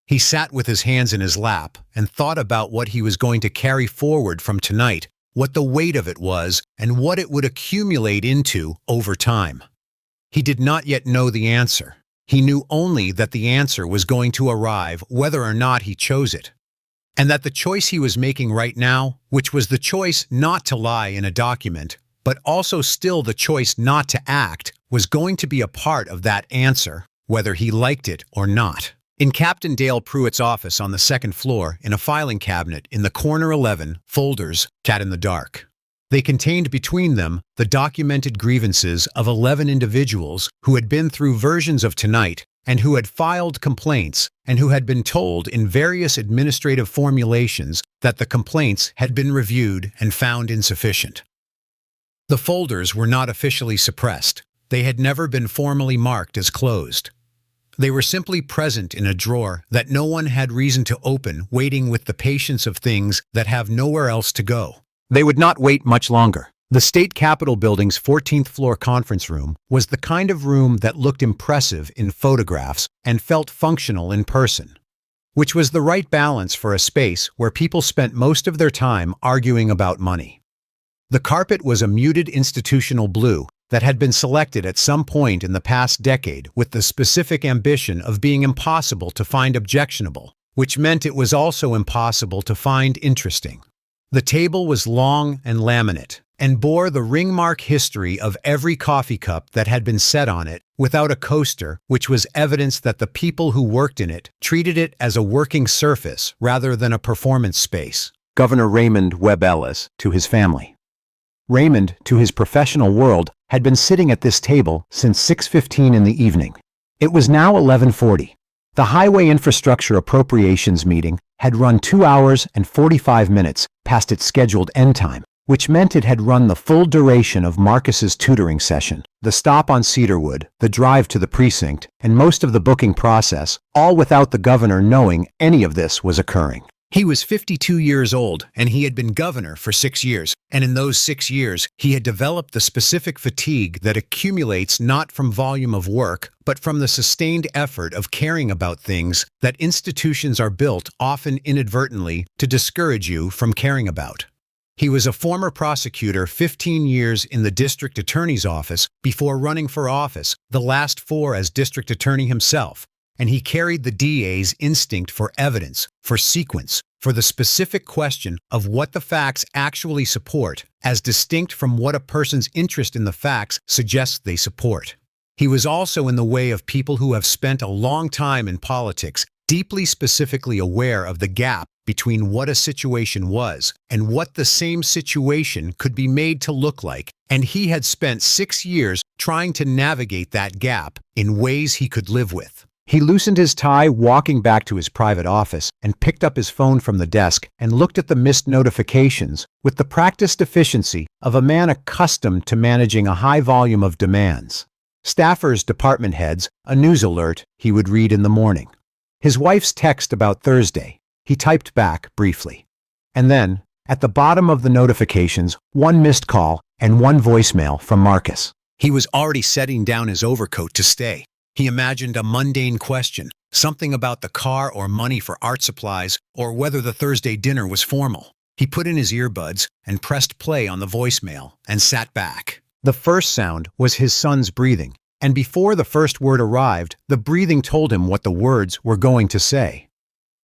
He sat with his hands in his lap and thought about what he was going to carry forward from tonight, what the weight of it was, and what it would accumulate into over time. He did not yet know the answer. He knew only that the answer was going to arrive whether or not he chose it. And that the choice he was making right now, which was the choice not to lie in a document, but also still the choice not to act, was going to be a part of that answer, whether he liked it or not. In Captain Dale Pruitt's office on the second floor, in a filing cabinet in the corner 11, folders sat in the dark. They contained between them the documented grievances of 11 individuals who had been through versions of tonight and who had filed complaints and who had been told in various administrative formulations that the complaints had been reviewed and found insufficient. The folders were not officially suppressed. They had never been formally marked as closed. They were simply present in a drawer that no one had reason to open, waiting with the patience of things that have nowhere else to go. They would not wait much longer. The State Capitol Building's 14th floor conference room was the kind of room that looked impressive in photographs and felt functional in person, which was the right balance for a space where people spent most of their time arguing about money. The carpet was a muted institutional blue that had been selected at some point in the past decade with the specific ambition of being impossible to find objectionable, which meant it was also impossible to find interesting. The table was long and laminate, and bore the ringmark history of every coffee cup that had been set on it, without a coaster, which was evidence that the people who worked in it treated it as a working surface rather than a performance space. Governor Raymond Webb Ellis to his family. Raymond, to his professional world, had been sitting at this table since 6:15 in the evening. It was now 11:40. The Highway Infrastructure Appropriations meeting had run 2 hours and 45 minutes past its scheduled end time, which meant it had run the full duration of Marcus's tutoring session, the stop on Cedarwood, the drive to the precinct, and most of the booking process, all without the governor knowing any of this was occurring. He was 52 years old, and he had been governor for 6 years, and in those 6 years, he had developed the specific fatigue that accumulates not from volume of work, but from the sustained effort of caring about things that institutions are built, often inadvertently, to discourage you from caring about. He was a former prosecutor, 15 years in the district attorney's office before running for office, the last 4 as district attorney himself, and he carried the DA's instinct for evidence, for sequence, for the specific question of what the facts actually support, as distinct from what a person's interest in the facts suggests they support. He was also in the way of people who have spent a long time in politics, deeply specifically aware of the gap between what a situation was and what the same situation could be made to look like, and he had spent 6 years trying to navigate that gap in ways he could live with. He loosened his tie walking back to his private office and picked up his phone from the desk and looked at the missed notifications with the practiced efficiency of a man accustomed to managing a high volume of demands. Staffers, department heads, a news alert he would read in the morning. His wife's text about Thursday. He typed back briefly. And then, at the bottom of the notifications, 1 missed call and 1 voicemail from Marcus. He was already setting down his overcoat to stay. He imagined a mundane question, something about the car or money for art supplies, or whether the Thursday dinner was formal. He put in his earbuds and pressed play on the voicemail and sat back. The first sound was his son's breathing, and before the first word arrived, the breathing told him what the words were going to say.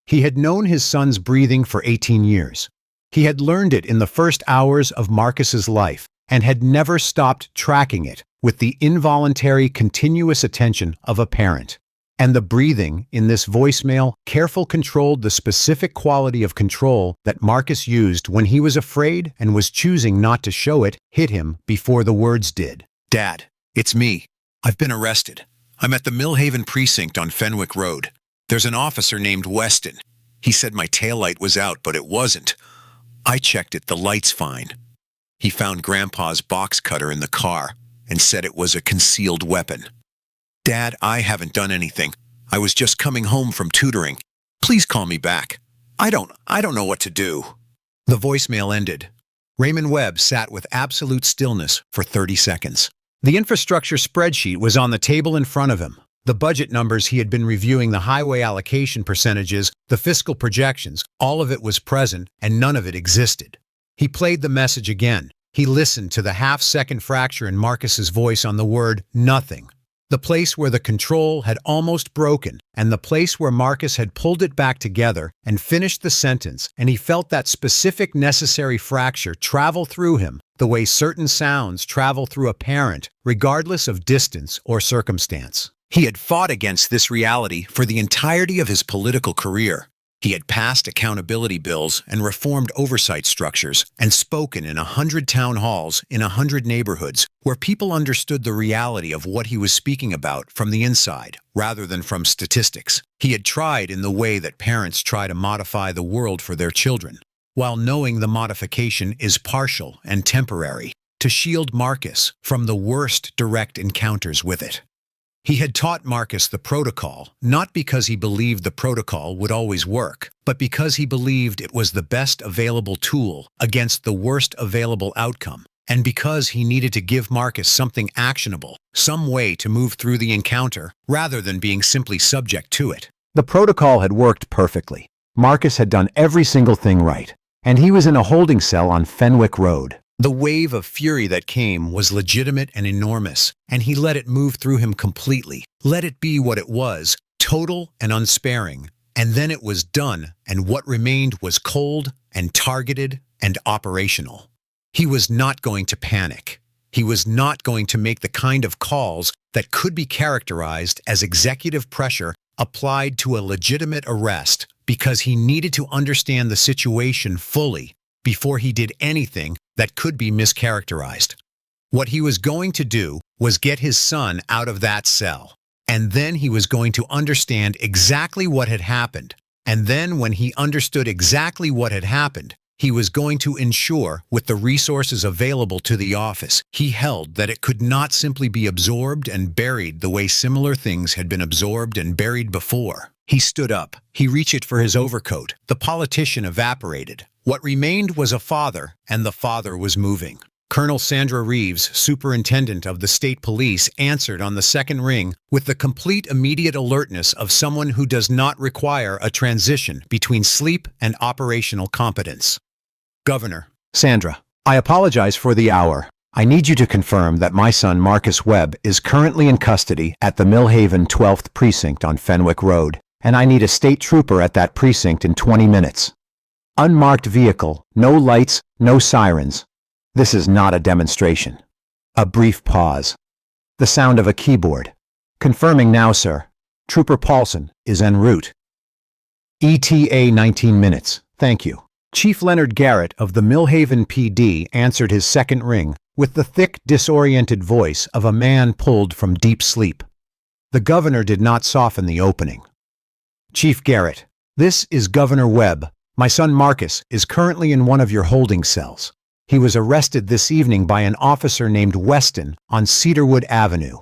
He had known his son's breathing for 18 years. He had learned it in the first hours of Marcus's life and had never stopped tracking it with the involuntary, continuous attention of a parent. And the breathing in this voicemail carefully controlled the specific quality of control that Marcus used when he was afraid and was choosing not to show it, hit him before the words did. "Dad, it's me. I've been arrested. I'm at the Millhaven precinct on Fenwick Road. There's an officer named Weston. He said my taillight was out, but it wasn't. I checked it, the light's fine. He found Grandpa's box cutter in the car and said it was a concealed weapon. Dad, I haven't done anything. I was just coming home from tutoring. Please call me back. I don't know what to do." The voicemail ended. Raymond Webb sat with absolute stillness for 30 seconds. The infrastructure spreadsheet was on the table in front of him. The budget numbers he had been reviewing, the highway allocation percentages, the fiscal projections, all of it was present and none of it existed. He played the message again. He listened to the half-second fracture in Marcus's voice on the word nothing. The place where the control had almost broken, and the place where Marcus had pulled it back together and finished the sentence, and he felt that specific necessary fracture travel through him the way certain sounds travel through a parent, regardless of distance or circumstance. He had fought against this reality for the entirety of his political career. He had passed accountability bills and reformed oversight structures and spoken in 100 town halls in 100 neighborhoods where people understood the reality of what he was speaking about from the inside rather than from statistics. He had tried in the way that parents try to modify the world for their children, while knowing the modification is partial and temporary, to shield Marcus from the worst direct encounters with it. He had taught Marcus the protocol, not because he believed the protocol would always work, but because he believed it was the best available tool against the worst available outcome, and because he needed to give Marcus something actionable, some way to move through the encounter, rather than being simply subject to it. The protocol had worked perfectly. Marcus had done every single thing right, and he was in a holding cell on Fenwick Road. The wave of fury that came was legitimate and enormous, and he let it move through him completely, let it be what it was, total and unsparing. And then it was done, and what remained was cold and targeted and operational. He was not going to panic. He was not going to make the kind of calls that could be characterized as executive pressure applied to a legitimate arrest, because he needed to understand the situation fully before he did anything that could be mischaracterized. What he was going to do was get his son out of that cell, and then he was going to understand exactly what had happened, and then when he understood exactly what had happened, he was going to ensure, with the resources available to the office, he held that it could not simply be absorbed and buried the way similar things had been absorbed and buried before. He stood up. He reached for his overcoat. The politician evaporated. What remained was a father, and the father was moving. Colonel Sandra Reeves, superintendent of the state police, answered on the second ring with the complete immediate alertness of someone who does not require a transition between sleep and operational competence. Governor. Sandra, I apologize for the hour. I need you to confirm that my son Marcus Webb is currently in custody at the Millhaven 12th Precinct on Fenwick Road, and I need a state trooper at that precinct in 20 minutes. Unmarked vehicle, no lights, no sirens. This is not a demonstration. A brief pause. The sound of a keyboard. Confirming now, sir. Trooper Paulson is en route. ETA 19 minutes. Thank you. Chief Leonard Garrett of the Millhaven PD answered his second ring with the thick, disoriented voice of a man pulled from deep sleep. The governor did not soften the opening. Chief Garrett, this is Governor Webb. My son Marcus is currently in one of your holding cells. He was arrested this evening by an officer named Weston on Cedarwood Avenue.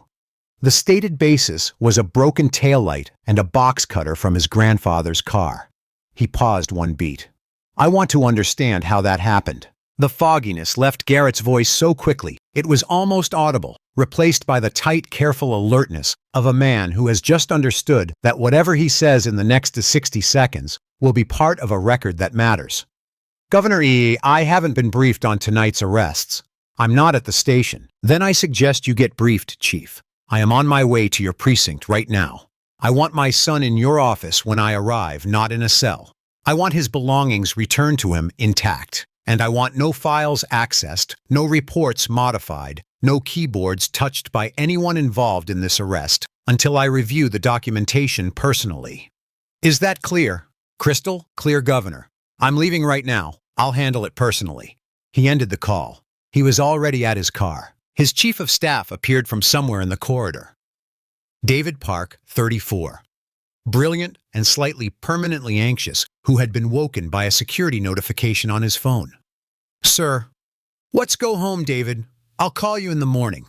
The stated basis was a broken taillight and a box cutter from his grandfather's car. He paused one beat. I want to understand how that happened. The fogginess left Garrett's voice so quickly, it was almost audible, replaced by the tight, careful alertness of a man who has just understood that whatever he says in the next 60 seconds will be part of a record that matters. Governor I haven't been briefed on tonight's arrests. I'm not at the station. Then I suggest you get briefed, Chief. I am on my way to your precinct right now. I want my son in your office when I arrive, not in a cell. I want his belongings returned to him intact. And I want no files accessed, no reports modified, no keyboards touched by anyone involved in this arrest until I review the documentation personally. Is that clear? Crystal clear, Governor. I'm leaving right now. I'll handle it personally. He ended the call. He was already at his car. His chief of staff appeared from somewhere in the corridor. David Park, 34. Brilliant and slightly permanently anxious, who had been woken by a security notification on his phone. Sir. Let's go home, David. I'll call you in the morning.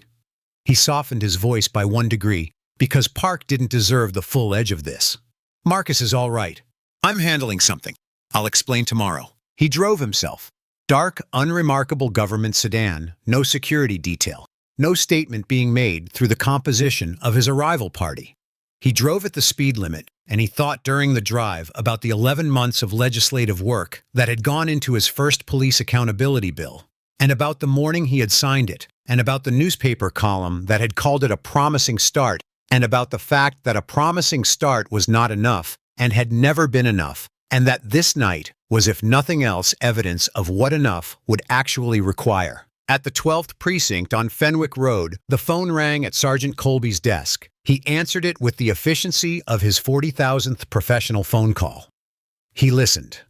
He softened his voice by 1 degree because Park didn't deserve the full edge of this. Marcus is all right. I'm handling something. I'll explain tomorrow. He drove himself. Dark, unremarkable government sedan, no security detail, no statement being made through the composition of his arrival party. He drove at the speed limit, and he thought during the drive about the 11 months of legislative work that had gone into his first police accountability bill, and about the morning he had signed it, and about the newspaper column that had called it a promising start, and about the fact that a promising start was not enough and had never been enough, and that this night was, if nothing else, evidence of what enough would actually require. At the 12th precinct on Fenwick Road, the phone rang at Sergeant Colby's desk. He answered it with the efficiency of his 40,000th professional phone call. He listened.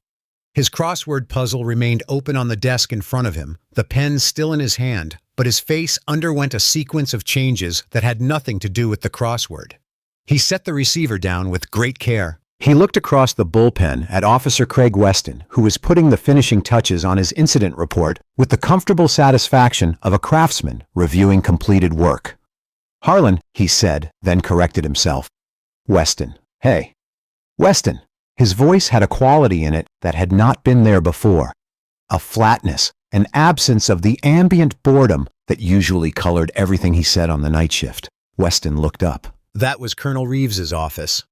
His crossword puzzle remained open on the desk in front of him, the pen still in his hand, but his face underwent a sequence of changes that had nothing to do with the crossword. He set the receiver down with great care. He looked across the bullpen at Officer Craig Weston, who was putting the finishing touches on his incident report with the comfortable satisfaction of a craftsman reviewing completed work. "Harlan," he said, then corrected himself. "Weston. Hey." Weston. His voice had a quality in it that had not been there before. A flatness, an absence of the ambient boredom that usually colored everything he said on the night shift. Weston looked up. That was Colonel Reeves's office.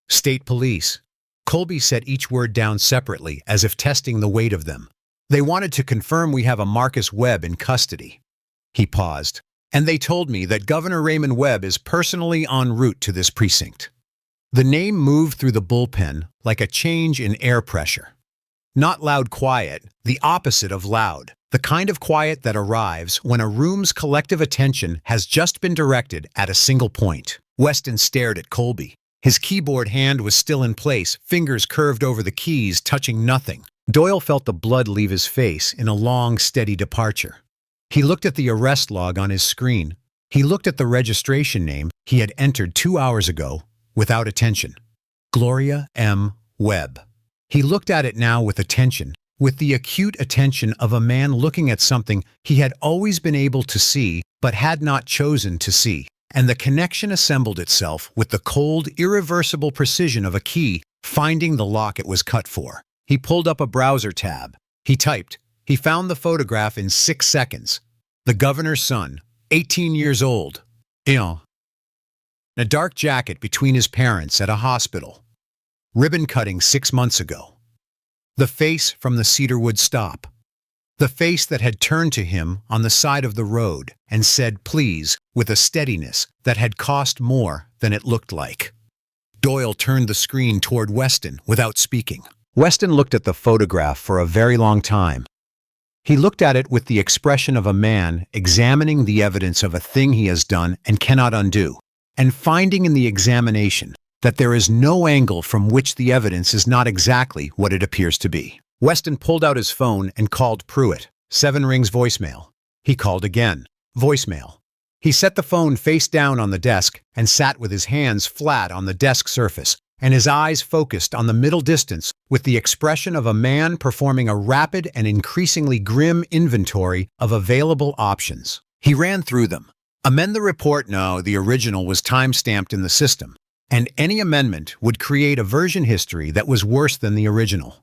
State Police. Colby set each word down separately, as if testing the weight of them. They wanted to confirm we have a Marcus Webb in custody. He paused. And they told me that Governor Raymond Webb is personally en route to this precinct. The name moved through the bullpen like a change in air pressure. Not loud quiet, the opposite of loud. The kind of quiet that arrives when a room's collective attention has just been directed at a single point. Weston stared at Colby. His keyboard hand was still in place, fingers curved over the keys, touching nothing. Doyle felt the blood leave his face in a long, steady departure. He looked at the arrest log on his screen. He looked at the registration name he had entered 2 hours ago without attention. Gloria M. Webb. He looked at it now with attention, with the acute attention of a man looking at something he had always been able to see but had not chosen to see. And the connection assembled itself with the cold, irreversible precision of a key finding the lock it was cut for. He pulled up a browser tab. He typed. He found the photograph in 6 seconds. The governor's son, 18 years old. In a dark jacket between his parents at a hospital. Ribbon cutting 6 months ago. The face from the Cedarwood stop. The face that had turned to him on the side of the road and said please with a steadiness that had cost more than it looked like. Doyle turned the screen toward Weston without speaking. Weston looked at the photograph for a very long time. He looked at it with the expression of a man examining the evidence of a thing he has done and cannot undo, and finding in the examination that there is no angle from which the evidence is not exactly what it appears to be. Weston pulled out his phone and called Pruitt. 7 rings voicemail. He called again. Voicemail. He set the phone face down on the desk and sat with his hands flat on the desk surface and his eyes focused on the middle distance with the expression of a man performing a rapid and increasingly grim inventory of available options. He ran through them. Amend the report? No, the original was time-stamped in the system, and any amendment would create a version history that was worse than the original.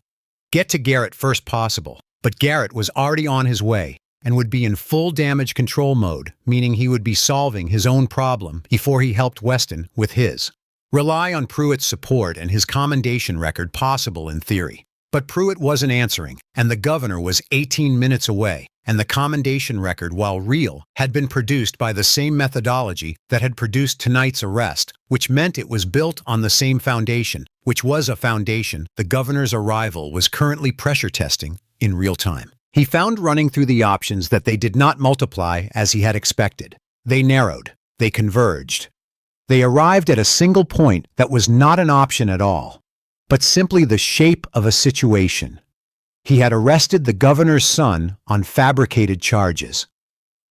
Get to Garrett first possible, but Garrett was already on his way and would be in full damage control mode, meaning he would be solving his own problem before he helped Weston with his. Rely on Pruitt's support and his commendation record possible in theory. But Pruitt wasn't answering, and the governor was 18 minutes away, and the commendation record, while real, had been produced by the same methodology that had produced tonight's arrest, which meant it was built on the same foundation, which was a foundation the governor's arrival was currently pressure testing in real time. He found running through the options that they did not multiply as he had expected. They narrowed. They converged. They arrived at a single point that was not an option at all, but simply the shape of a situation. He had arrested the governor's son on fabricated charges,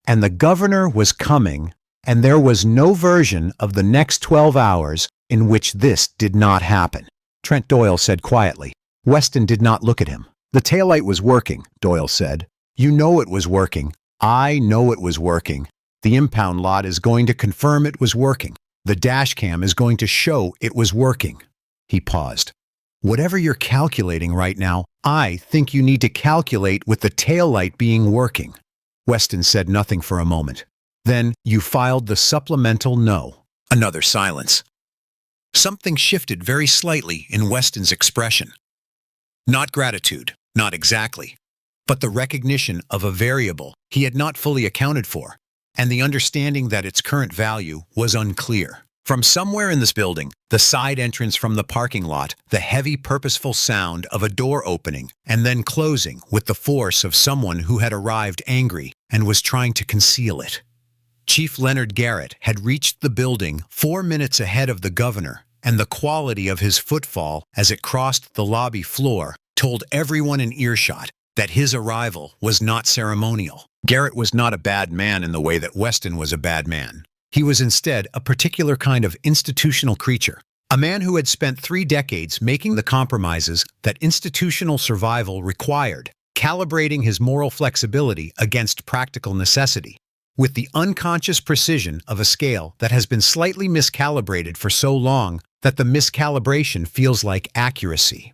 and the governor was coming, and there was no version of the next 12 hours in which this did not happen. Trent Doyle said quietly. Weston did not look at him. The taillight was working, Doyle said. You know it was working. I know it was working. The impound lot is going to confirm it was working. The dash cam is going to show it was working. He paused. Whatever you're calculating right now, I think you need to calculate with the taillight being working. Weston said nothing for a moment. Then you filed the supplemental no. Another silence. Something shifted very slightly in Weston's expression. Not gratitude, not exactly, but the recognition of a variable he had not fully accounted for, and the understanding that its current value was unclear. From somewhere in this building, the side entrance from the parking lot, the heavy, purposeful sound of a door opening and then closing with the force of someone who had arrived angry and was trying to conceal it. Chief Leonard Garrett had reached the building 4 minutes ahead of the governor, and the quality of his footfall as it crossed the lobby floor told everyone in earshot that his arrival was not ceremonial. Garrett was not a bad man in the way that Weston was a bad man. He was instead a particular kind of institutional creature, a man who had spent 3 decades making the compromises that institutional survival required, calibrating his moral flexibility against practical necessity, with the unconscious precision of a scale that has been slightly miscalibrated for so long that the miscalibration feels like accuracy.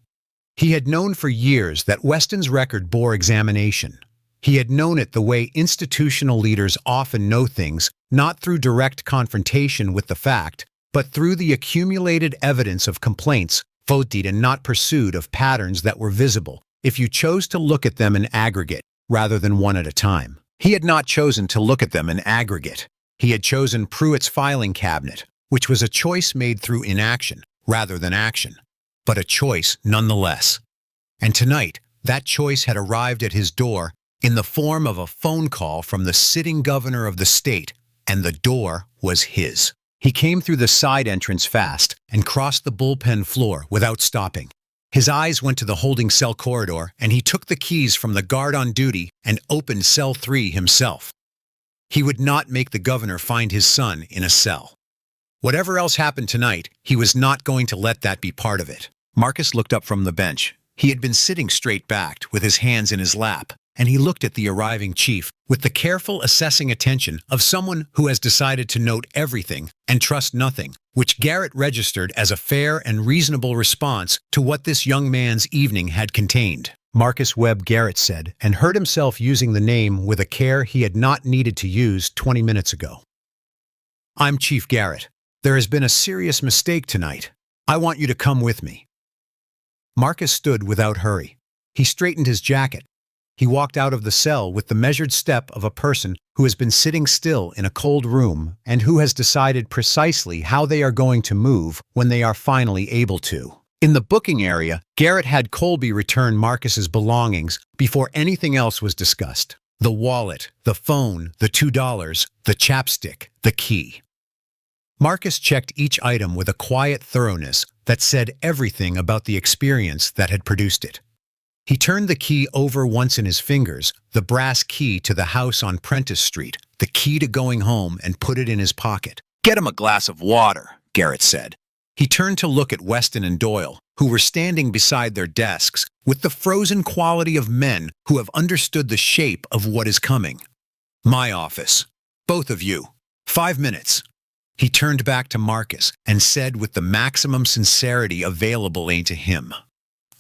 He had known for years that Weston's record bore examination. He had known it the way institutional leaders often know things, not through direct confrontation with the fact, but through the accumulated evidence of complaints, voted and not pursued of patterns that were visible, if you chose to look at them in aggregate, rather than one at a time. He had not chosen to look at them in aggregate. He had chosen Pruitt's filing cabinet, which was a choice made through inaction, rather than action, but a choice nonetheless. And tonight, that choice had arrived at his door in the form of a phone call from the sitting governor of the state, and the door was his. He came through the side entrance fast and crossed the bullpen floor without stopping. His eyes went to the holding cell corridor, and he took the keys from the guard on duty and opened cell 3 himself. He would not make the governor find his son in a cell. Whatever else happened tonight, he was not going to let that be part of it. Marcus looked up from the bench. He had been sitting straight-backed with his hands in his lap, and he looked at the arriving chief with the careful assessing attention of someone who has decided to note everything and trust nothing, which Garrett registered as a fair and reasonable response to what this young man's evening had contained. Marcus Webb, Garrett said, and heard himself using the name with a care he had not needed to use 20 minutes ago. "I'm Chief Garrett. There has been a serious mistake tonight. I want you to come with me." Marcus stood without hurry. He straightened his jacket. He walked out of the cell with the measured step of a person who has been sitting still in a cold room and who has decided precisely how they are going to move when they are finally able to. In the booking area, Garrett had Colby return Marcus's belongings before anything else was discussed. The wallet, the phone, the $2, the chapstick, the key. Marcus checked each item with a quiet thoroughness that said everything about the experience that had produced it. He turned the key over once in his fingers, the brass key to the house on Prentice Street, the key to going home, and put it in his pocket. "Get him a glass of water," Garrett said. He turned to look at Weston and Doyle, who were standing beside their desks, with the frozen quality of men who have understood the shape of what is coming. "My office. Both of you. 5 minutes." He turned back to Marcus and said with the maximum sincerity available to him,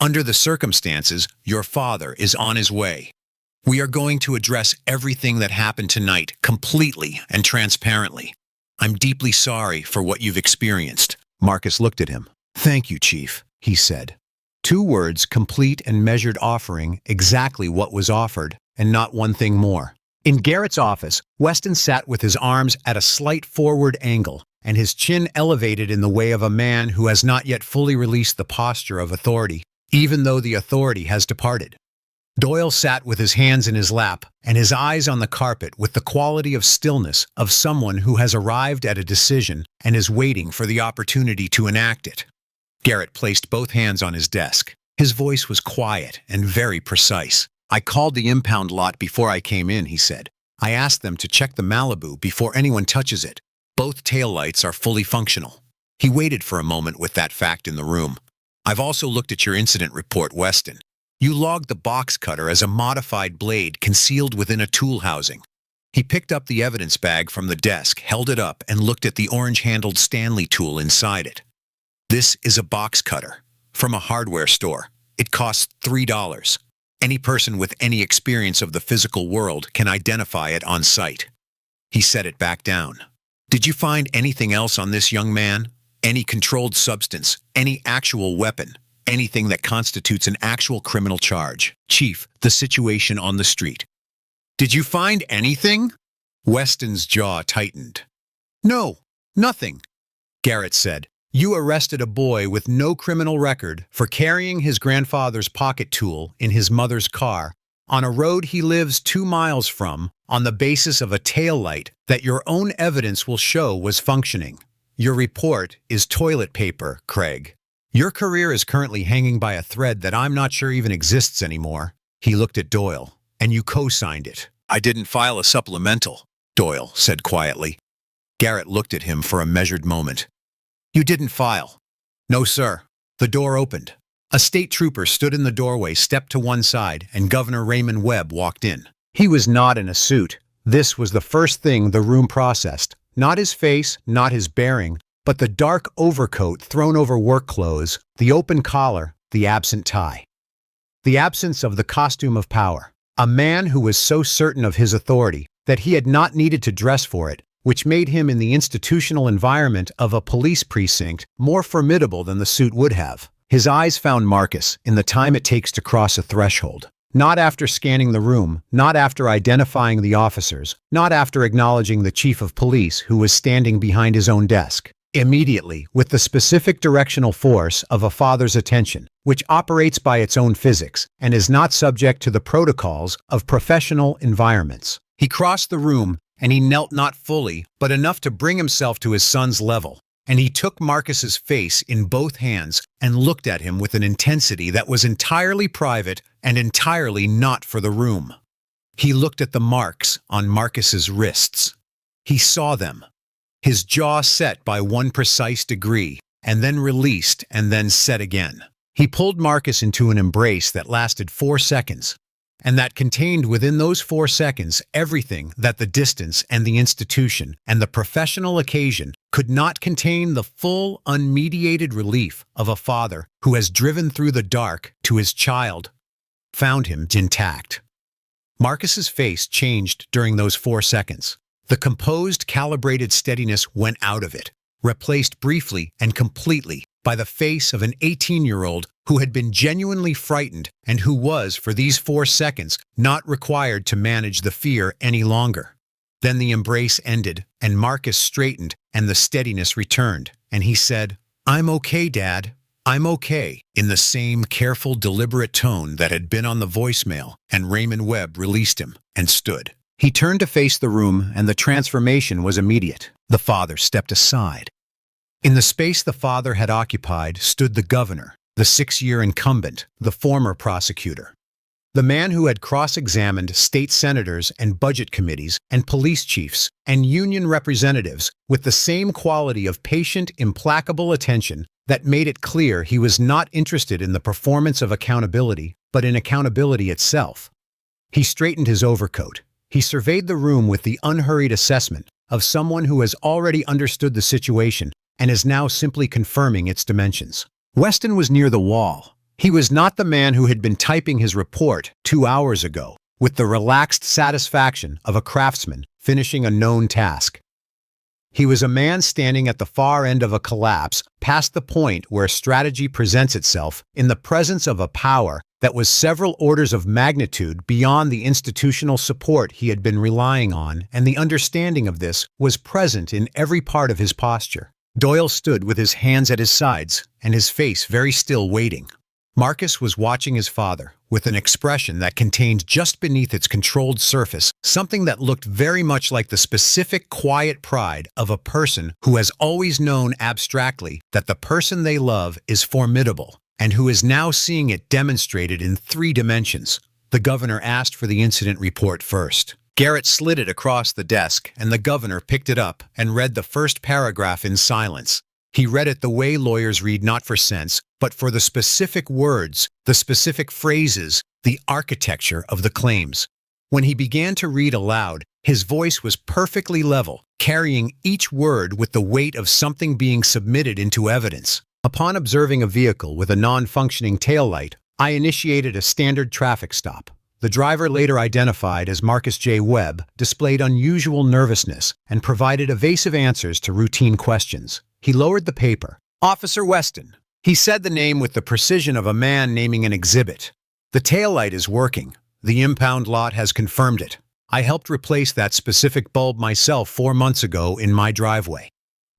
"Under the circumstances, your father is on his way. We are going to address everything that happened tonight completely and transparently. I'm deeply sorry for what you've experienced." Marcus looked at him. "Thank you, Chief," he said. 2 words, complete and measured, offering exactly what was offered, and not one thing more. In Garrett's office, Weston sat with his arms at a slight forward angle and his chin elevated in the way of a man who has not yet fully released the posture of authority, even though the authority has departed. Doyle sat with his hands in his lap and his eyes on the carpet with the quality of stillness of someone who has arrived at a decision and is waiting for the opportunity to enact it. Garrett placed both hands on his desk. His voice was quiet and very precise. "I called the impound lot before I came in," he said. "I asked them to check the Malibu before anyone touches it. Both taillights are fully functional." He waited for a moment with that fact in the room. "I've also looked at your incident report, Weston. You logged the box cutter as a modified blade concealed within a tool housing." He picked up the evidence bag from the desk, held it up, and looked at the orange-handled Stanley tool inside it. "This is a box cutter. from a hardware store. It costs $3. Any person with any experience of the physical world can identify it on sight. He set it back down. Did you find anything else on this young man? Any controlled substance, any actual weapon, anything that constitutes an actual criminal charge? Chief, the situation on the street. Did you find anything? Weston's jaw tightened. No, nothing, Garrett said. You arrested a boy with no criminal record for carrying his grandfather's pocket tool in his mother's car on a road he lives 2 miles from on the basis of a taillight that your own evidence will show was functioning. Your report is toilet paper, Craig. Your career is currently hanging by a thread that I'm not sure even exists anymore. He looked at Doyle. And you co-signed it. I didn't file a supplemental, Doyle said quietly. Garrett looked at him for a measured moment. You didn't file. No, sir. The door opened. A state trooper stood in the doorway, stepped to one side, and Governor Raymond Webb walked in. He was not in a suit. This was the first thing the room processed. Not his face, not his bearing, but the dark overcoat thrown over work clothes, the open collar, the absent tie. The absence of the costume of power. A man who was so certain of his authority that he had not needed to dress for it, which made him in the institutional environment of a police precinct more formidable than the suit would have. His eyes found Marcus in the time it takes to cross a threshold. Not after scanning the room, not after identifying the officers, not after acknowledging the chief of police who was standing behind his own desk. Immediately, with the specific directional force of a father's attention, which operates by its own physics and is not subject to the protocols of professional environments. He crossed the room, and he knelt not fully, but enough to bring himself to his son's level. And he took Marcus's face in both hands and looked at him with an intensity that was entirely private and entirely not for the room. He looked at the marks on Marcus's wrists. He saw them. His jaw set by one precise degree, and then released and then set again. He pulled Marcus into an embrace that lasted 4 seconds, and that contained within those 4 seconds everything that the distance and the institution and the professional occasion could not contain. The full, unmediated relief of a father who has driven through the dark to his child, found him intact. Marcus's face changed during those 4 seconds. The composed, calibrated steadiness went out of it, replaced briefly and completely by the face of an 18-year-old who had been genuinely frightened and who was, for these 4 seconds, not required to manage the fear any longer. Then the embrace ended, and Marcus straightened, and the steadiness returned, and he said, "I'm okay, Dad. I'm okay," in the same careful, deliberate tone that had been on the voicemail, and Raymond Webb released him and stood. He turned to face the room, and the transformation was immediate. The father stepped aside. In the space the father had occupied stood the governor, the 6-year incumbent, the former prosecutor. The man who had cross-examined state senators and budget committees and police chiefs and union representatives with the same quality of patient, implacable attention that made it clear he was not interested in the performance of accountability, but in accountability itself. He straightened his overcoat. He surveyed the room with the unhurried assessment of someone who has already understood the situation and is now simply confirming its dimensions. Weston was near the wall. He was not the man who had been typing his report 2 hours ago, with the relaxed satisfaction of a craftsman finishing a known task. He was a man standing at the far end of a collapse, past the point where strategy presents itself in the presence of a power that was several orders of magnitude beyond the institutional support he had been relying on, and the understanding of this was present in every part of his posture. Doyle stood with his hands at his sides and his face very still, waiting. Marcus was watching his father with an expression that contained just beneath its controlled surface something that looked very much like the specific quiet pride of a person who has always known abstractly that the person they love is formidable and who is now seeing it demonstrated in 3 dimensions. The governor asked for the incident report first. Garrett slid it across the desk, and the governor picked it up and read the first paragraph in silence. He read it the way lawyers read, not for sense, but for the specific words, the specific phrases, the architecture of the claims. When he began to read aloud, his voice was perfectly level, carrying each word with the weight of something being submitted into evidence. Upon observing a vehicle with a non-functioning taillight, I initiated a standard traffic stop. The driver, later identified as Marcus Webb, displayed unusual nervousness and provided evasive answers to routine questions. He lowered the paper. "Officer Weston." He said the name with the precision of a man naming an exhibit. "The taillight is working. The impound lot has confirmed it. I helped replace that specific bulb myself 4 months ago in my driveway.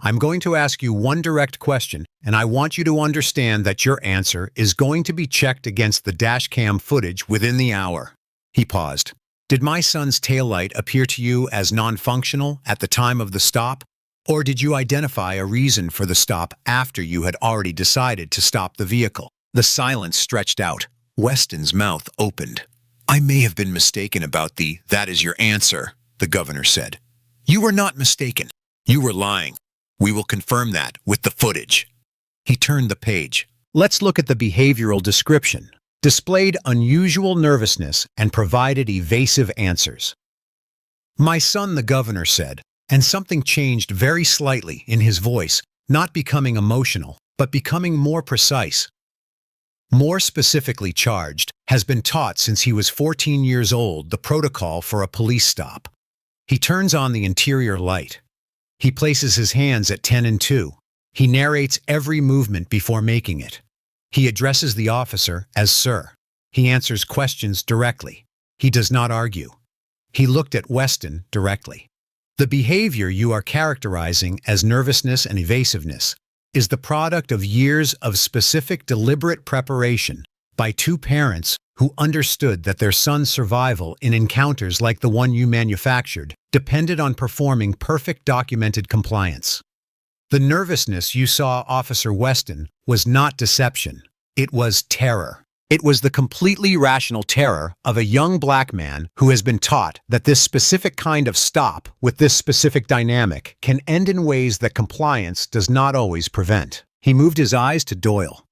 I'm going to ask you one direct question, and I want you to understand that your answer is going to be checked against the dash cam footage within the hour." He paused. "Did my son's taillight appear to you as non-functional at the time of the stop? Or did you identify a reason for the stop after you had already decided to stop the vehicle?" The silence stretched out. Weston's mouth opened. "I may have been mistaken about that is your answer," the governor said. "You were not mistaken. You were lying. We will confirm that with the footage." He turned the page. Let's look at the behavioral description. Displayed unusual nervousness and provided evasive answers. "My son," the governor said, and something changed very slightly in his voice, not becoming emotional, but becoming more precise. More specifically charged, has been taught since he was 14 years old the protocol for a police stop. He turns on the interior light. He places his hands at 10 and 2. He narrates every movement before making it. He addresses the officer as sir. He answers questions directly. He does not argue. He looked at Weston directly. The behavior you are characterizing as nervousness and evasiveness is the product of years of specific deliberate preparation by 2 parents who understood that their son's survival in encounters like the one you manufactured depended on performing perfect documented compliance. The nervousness you saw, Officer Weston, was not deception. It was terror. It was the completely rational terror of a young black man who has been taught that this specific kind of stop with this specific dynamic can end in ways that compliance does not always prevent. He moved his eyes to Doyle.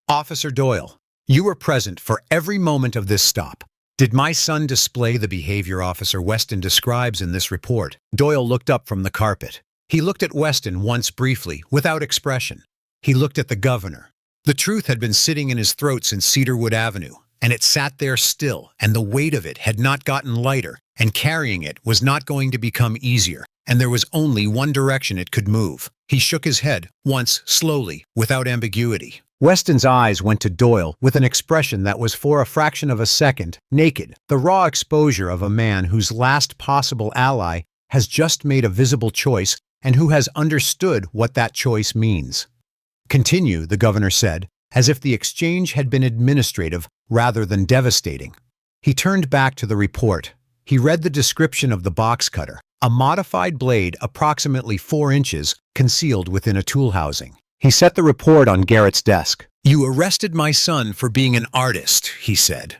"Officer Doyle, you were present for every moment of this stop. Did my son display the behavior Officer Weston describes in this report?" Doyle looked up from the carpet. He looked at Weston once briefly, without expression. He looked at the governor. The truth had been sitting in his throat since Cedarwood Avenue, and it sat there still, and the weight of it had not gotten lighter, and carrying it was not going to become easier, and there was only one direction it could move. He shook his head, once, slowly, without ambiguity. Weston's eyes went to Doyle with an expression that was for a fraction of a second, naked, the raw exposure of a man whose last possible ally has just made a visible choice and who has understood what that choice means. "Continue," the governor said, as if the exchange had been administrative rather than devastating. He turned back to the report. He read the description of the box cutter, a modified blade approximately 4 inches concealed within a tool housing. He set the report on Garrett's desk. "You arrested my son for being an artist," he said.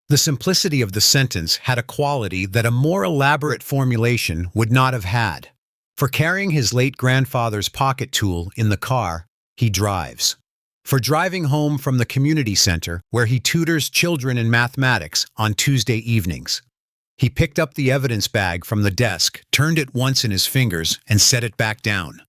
The simplicity of the sentence had a quality that a more elaborate formulation would not have had. For carrying his late grandfather's pocket tool in the car, he drives. For driving home from the community center where he tutors children in mathematics on Tuesday evenings. He picked up the evidence bag from the desk, turned it once in his fingers, and set it back down.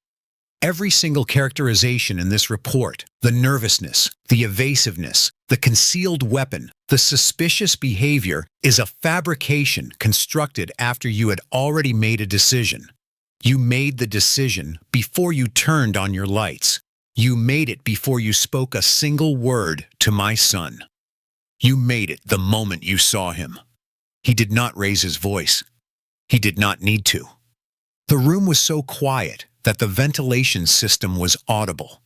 Every single characterization in this report, the nervousness, the evasiveness, the concealed weapon, the suspicious behavior, is a fabrication constructed after you had already made a decision. You made the decision before you turned on your lights. You made it before you spoke a single word to my son. You made it the moment you saw him. He did not raise his voice. He did not need to. The room was so quiet that the ventilation system was audible.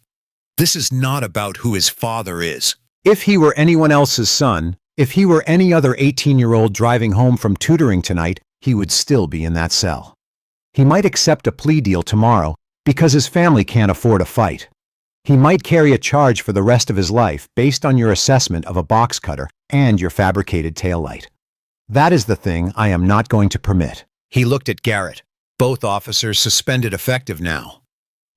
This is not about who his father is. If he were anyone else's son, if he were any other 18-year-old driving home from tutoring tonight, he would still be in that cell. He might accept a plea deal tomorrow because his family can't afford a fight. He might carry a charge for the rest of his life based on your assessment of a box cutter and your fabricated taillight. That is the thing I am not going to permit. He looked at Garrett. Both officers suspended effective now.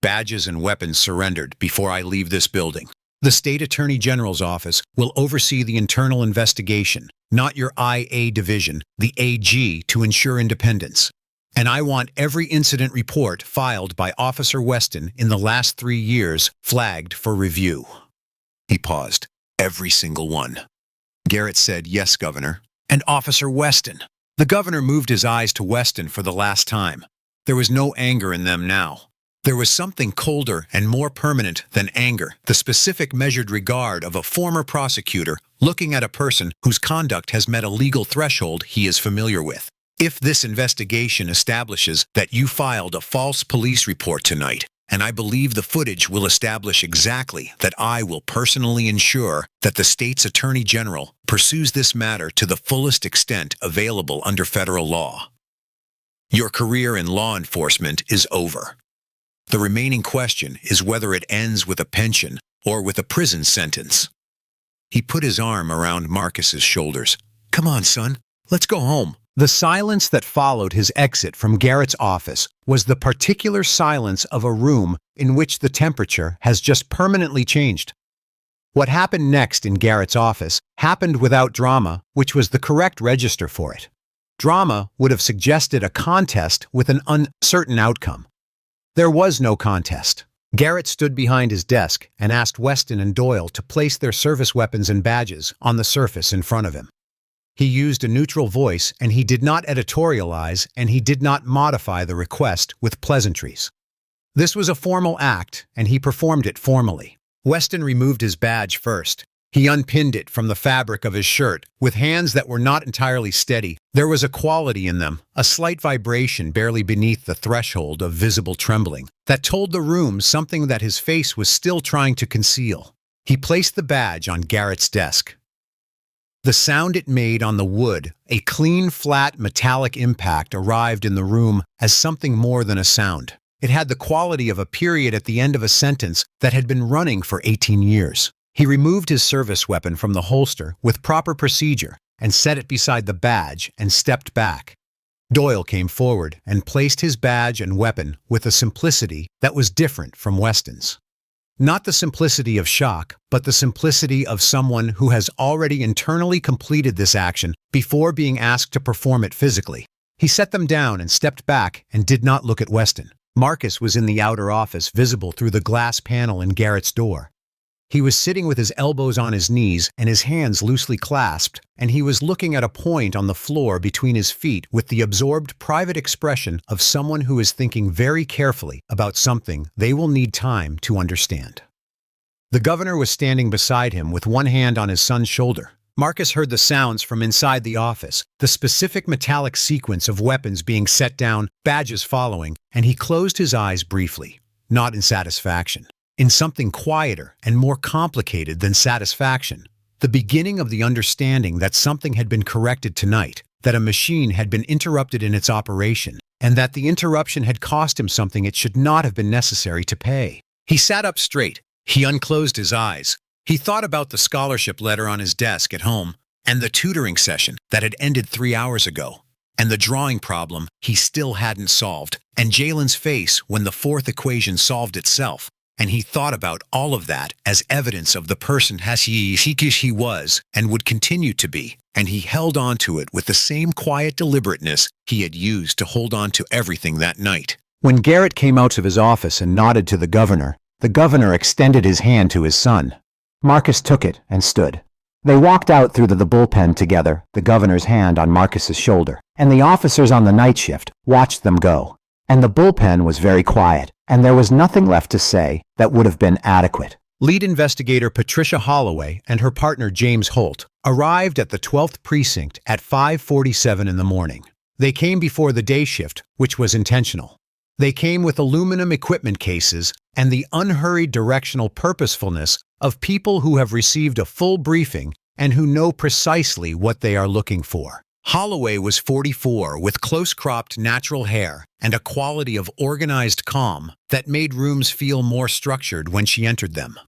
Badges and weapons surrendered before I leave this building. The State Attorney General's office will oversee the internal investigation, not your IA division, the AG, to ensure independence. And I want every incident report filed by Officer Weston in the last 3 years flagged for review." He paused. "Every single one." Garrett said, "Yes, Governor." "And Officer Weston." The governor moved his eyes to Weston for the last time. There was no anger in them now. There was something colder and more permanent than anger, the specific measured regard of a former prosecutor looking at a person whose conduct has met a legal threshold he is familiar with. "If this investigation establishes that you filed a false police report tonight, and I believe the footage will establish exactly that, I will personally ensure that the state's attorney general pursues this matter to the fullest extent available under federal law. Your career in law enforcement is over. The remaining question is whether it ends with a pension or with a prison sentence." He put his arm around Marcus's shoulders. "Come on, son. Let's go home." The silence that followed his exit from Garrett's office was the particular silence of a room in which the temperature has just permanently changed. What happened next in Garrett's office happened without drama, which was the correct register for it. Drama would have suggested a contest with an uncertain outcome. There was no contest. Garrett stood behind his desk and asked Weston and Doyle to place their service weapons and badges on the surface in front of him. He used a neutral voice, and he did not editorialize, and he did not modify the request with pleasantries. This was a formal act, and he performed it formally. Weston removed his badge first. He unpinned it from the fabric of his shirt, with hands that were not entirely steady. There was a quality in them, a slight vibration barely beneath the threshold of visible trembling, that told the room something that his face was still trying to conceal. He placed the badge on Garrett's desk. The sound it made on the wood, a clean, flat, metallic impact, arrived in the room as something more than a sound. It had the quality of a period at the end of a sentence that had been running for 18 years. He removed his service weapon from the holster with proper procedure and set it beside the badge and stepped back. Doyle came forward and placed his badge and weapon with a simplicity that was different from Weston's. Not the simplicity of shock, but the simplicity of someone who has already internally completed this action before being asked to perform it physically. He set them down and stepped back and did not look at Weston. Marcus was in the outer office, visible through the glass panel in Garrett's door. He was sitting with his elbows on his knees and his hands loosely clasped, and he was looking at a point on the floor between his feet with the absorbed private expression of someone who is thinking very carefully about something they will need time to understand. The governor was standing beside him with one hand on his son's shoulder. Marcus heard the sounds from inside the office, the specific metallic sequence of weapons being set down, badges following, and he closed his eyes briefly, not in satisfaction. In something quieter and more complicated than satisfaction, the beginning of the understanding that something had been corrected tonight, that a machine had been interrupted in its operation, and that the interruption had cost him something it should not have been necessary to pay. He sat up straight. He unclosed his eyes. He thought about the scholarship letter on his desk at home, and the tutoring session that had ended 3 hours ago, and the drawing problem he still hadn't solved, and Jalen's face when the fourth equation solved itself. And he thought about all of that as evidence of the person he was and would continue to be, and he held on to it with the same quiet deliberateness he had used to hold on to everything that night. When Garrett came out of his office and nodded to the governor extended his hand to his son. Marcus took it and stood. They walked out through the bullpen together, the governor's hand on Marcus's shoulder, and the officers on the night shift watched them go. And the bullpen was very quiet, and there was nothing left to say that would have been adequate. Lead investigator Patricia Holloway and her partner James Holt arrived at the 12th precinct at 5:47 in the morning. They came before the day shift, which was intentional. They came with aluminum equipment cases and the unhurried directional purposefulness of people who have received a full briefing and who know precisely what they are looking for. Holloway was 44 with close-cropped natural hair and a quality of organized calm that made rooms feel more structured when she entered them.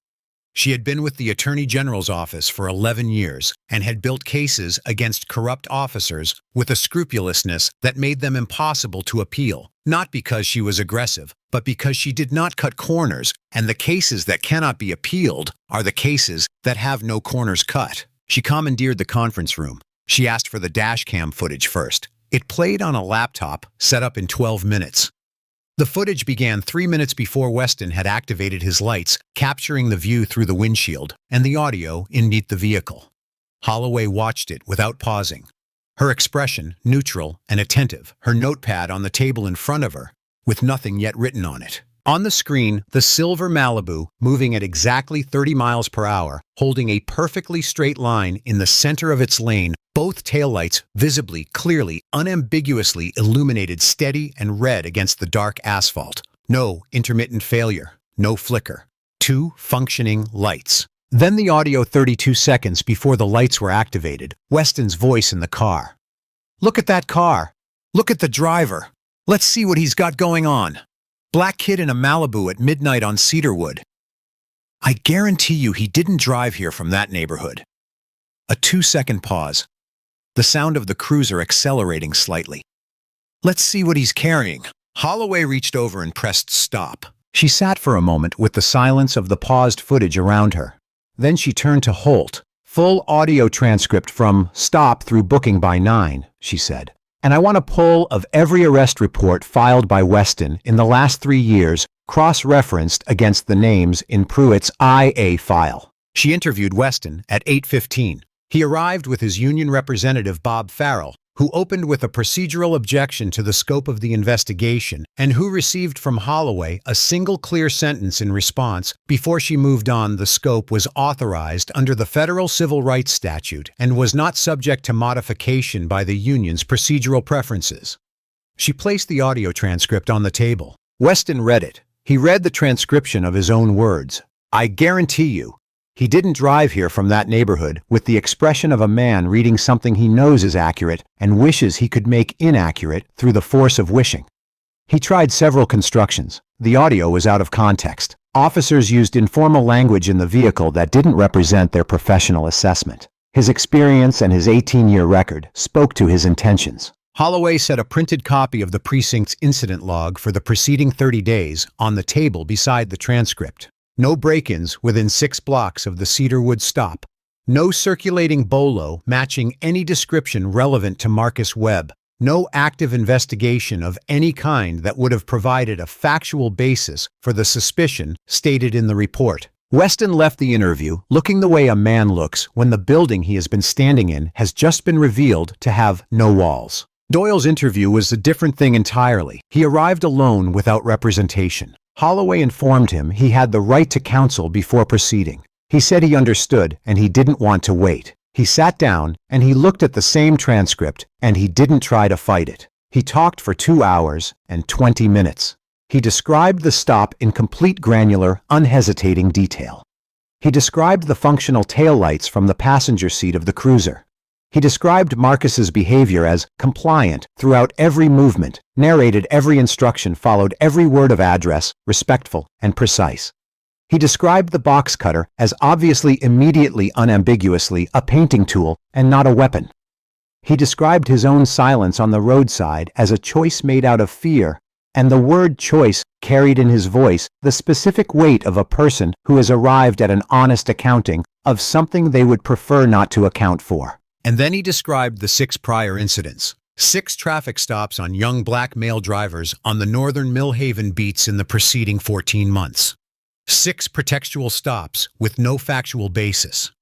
She had been with the Attorney General's office for 11 years and had built cases against corrupt officers with a scrupulousness that made them impossible to appeal, not because she was aggressive, but because she did not cut corners, and the cases that cannot be appealed are the cases that have no corners cut. She commandeered the conference room. She asked for the dash cam footage first. It played on a laptop set up in 12 minutes. The footage began 3 minutes before Weston had activated his lights, capturing the view through the windshield and the audio beneath the vehicle. Holloway watched it without pausing. Her expression neutral and attentive, her notepad on the table in front of her, with nothing yet written on it. On the screen, the silver Malibu, moving at exactly 30 miles per hour, holding a perfectly straight line in the center of its lane, both taillights visibly, clearly, unambiguously illuminated steady and red against the dark asphalt. No intermittent failure, no flicker. 2 functioning lights. Then the audio 32 seconds before the lights were activated, Weston's voice in the car. "Look at that car. Look at the driver. Let's see what he's got going on. Black kid in a Malibu at midnight on Cedarwood. I guarantee you he didn't drive here from that neighborhood." A 2-second pause. The sound of the cruiser accelerating slightly. "Let's see what he's carrying." Holloway reached over and pressed stop. She sat for a moment with the silence of the paused footage around her. Then she turned to Holt. "Full audio transcript from stop through booking by 9, she said. "And I want a pull of every arrest report filed by Weston in the last 3 years, cross-referenced against the names in Pruitt's IA file." She interviewed Weston at 8:15. He arrived with his union representative Bob Farrell, who opened with a procedural objection to the scope of the investigation and who received from Holloway a single clear sentence in response. Before she moved on, the scope was authorized under the federal civil rights statute and was not subject to modification by the union's procedural preferences. She placed the audio transcript on the table. Weston read it. He read the transcription of his own words. "I guarantee you, he didn't drive here from that neighborhood," with the expression of a man reading something he knows is accurate and wishes he could make inaccurate through the force of wishing. He tried several constructions. The audio was out of context. Officers used informal language in the vehicle that didn't represent their professional assessment. His experience and his 18-year record spoke to his intentions. Holloway set a printed copy of the precinct's incident log for the preceding 30 days on the table beside the transcript. No break-ins within 6 blocks of the Cedarwood stop. No circulating bolo matching any description relevant to Marcus Webb. No active investigation of any kind that would have provided a factual basis for the suspicion stated in the report. Weston left the interview looking the way a man looks when the building he has been standing in has just been revealed to have no walls. Doyle's interview was a different thing entirely. He arrived alone without representation. Holloway informed him he had the right to counsel before proceeding. He said he understood and he didn't want to wait. He sat down and he looked at the same transcript and he didn't try to fight it. He talked for 2 hours and 20 minutes. He described the stop in complete granular, unhesitating detail. He described the functional taillights from the passenger seat of the cruiser. He described Marcus's behavior as compliant throughout every movement, narrated every instruction, followed every word of address, respectful and precise. He described the box cutter as obviously, immediately, unambiguously a painting tool and not a weapon. He described his own silence on the roadside as a choice made out of fear, and the word choice carried in his voice the specific weight of a person who has arrived at an honest accounting of something they would prefer not to account for. And then he described the 6 prior incidents. 6 traffic stops on young black male drivers on the northern Millhaven beats in the preceding 14 months. 6 pretextual stops with no factual basis.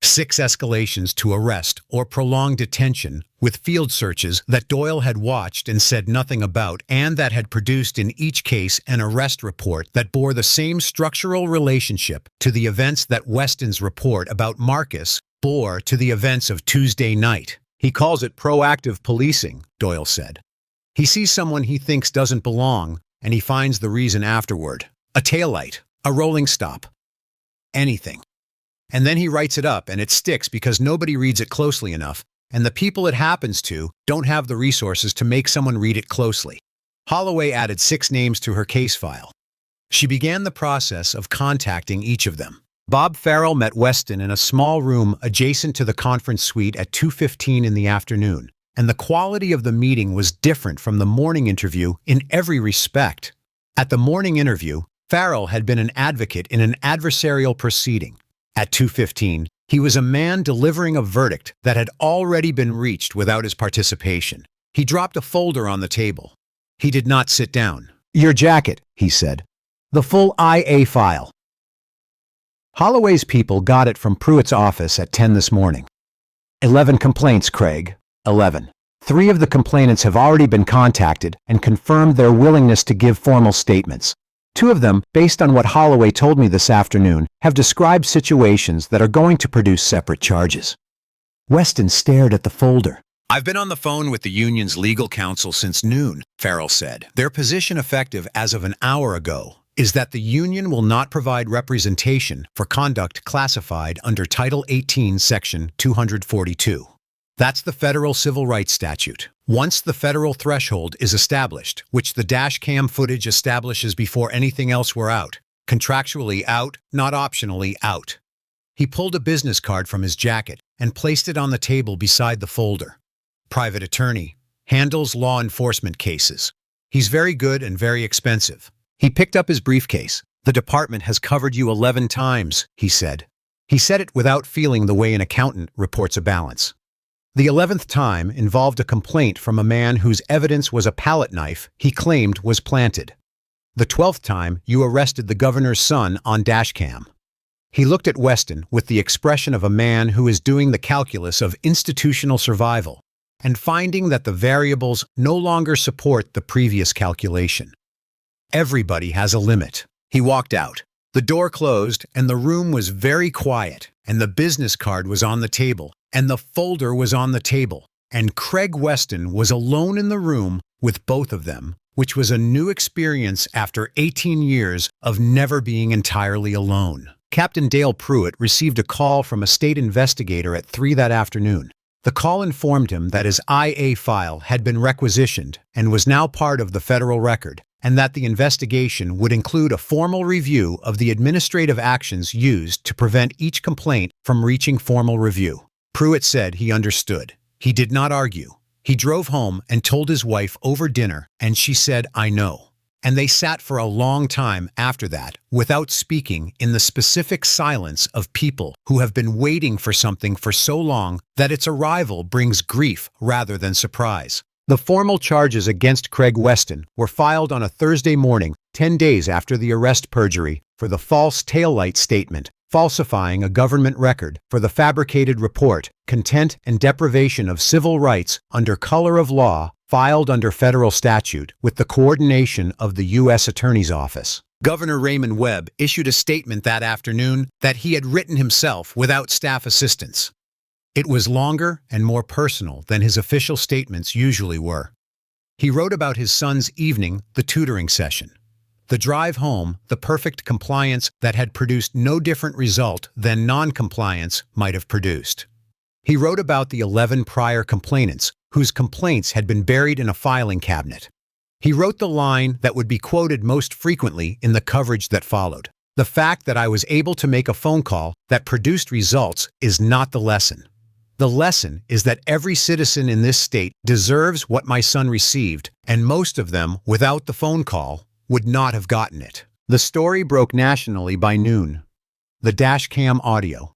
6 escalations to arrest or prolonged detention with field searches that Doyle had watched and said nothing about, and that had produced in each case an arrest report that bore the same structural relationship to the events that Weston's report about Marcus bore to the events of Tuesday night. He calls it proactive policing, Doyle said. He sees someone he thinks doesn't belong, and he finds the reason afterward. A taillight, a rolling stop, anything. And then he writes it up, and it sticks because nobody reads it closely enough, and the people it happens to don't have the resources to make someone read it closely. Holloway added 6 names to her case file. She began the process of contacting each of them. Bob Farrell met Weston in a small room adjacent to the conference suite at 2:15 in the afternoon, and the quality of the meeting was different from the morning interview in every respect. At the morning interview, Farrell had been an advocate in an adversarial proceeding. At 2:15, he was a man delivering a verdict that had already been reached without his participation. He dropped a folder on the table. He did not sit down. "Your jacket," he said. "The full IA file." Holloway's people got it from Pruitt's office at 10 this morning. 11 complaints, Craig. 11. 3 of the complainants have already been contacted and confirmed their willingness to give formal statements. 2 of them, based on what Holloway told me this afternoon, have described situations that are going to produce separate charges. Weston stared at the folder. "I've been on the phone with the union's legal counsel since noon," Farrell said. "Their position, effective as of an hour ago, is that the union will not provide representation for conduct classified under Title 18, Section 242. That's the federal civil rights statute. Once the federal threshold is established, which the dash cam footage establishes before anything else were out, contractually out, not optionally out." He pulled a business card from his jacket and placed it on the table beside the folder. "Private attorney, handles law enforcement cases. He's very good and very expensive." He picked up his briefcase. "The department has covered you 11 times, he said. He said it without feeling the way an accountant reports a balance. The 11th time involved a complaint from a man whose evidence was a palette knife he claimed was planted. The 12th time you arrested the governor's son on dashcam." He looked at Weston with the expression of a man who is doing the calculus of institutional survival and finding that the variables no longer support the previous calculation. "Everybody has a limit." He walked out. The door closed, and the room was very quiet, and the business card was on the table, and the folder was on the table, and Craig Weston was alone in the room with both of them, which was a new experience after 18 years of never being entirely alone. Captain Dale Pruitt received a call from a state investigator at 3 that afternoon. The call informed him that his IA file had been requisitioned and was now part of the federal record, and that the investigation would include a formal review of the administrative actions used to prevent each complaint from reaching formal review. Pruitt said he understood. He did not argue. He drove home and told his wife over dinner, and she said, "I know." And they sat for a long time after that, without speaking, in the specific silence of people who have been waiting for something for so long that its arrival brings grief rather than surprise. The formal charges against Craig Weston were filed on a Thursday morning, 10 days after the arrest perjury for the false taillight statement, falsifying a government record, for the fabricated report, contempt and deprivation of civil rights under color of law, filed under federal statute with the coordination of the U.S. Attorney's Office. Governor Raymond Webb issued a statement that afternoon that he had written himself without staff assistance. It was longer and more personal than his official statements usually were. He wrote about his son's evening, the tutoring session. The drive home, the perfect compliance that had produced no different result than non-compliance might have produced. He wrote about the 11 prior complainants whose complaints had been buried in a filing cabinet. He wrote the line that would be quoted most frequently in the coverage that followed. "The fact that I was able to make a phone call that produced results is not the lesson. The lesson is that every citizen in this state deserves what my son received, and most of them, without the phone call, would not have gotten it." The story broke nationally by noon. The dash cam audio.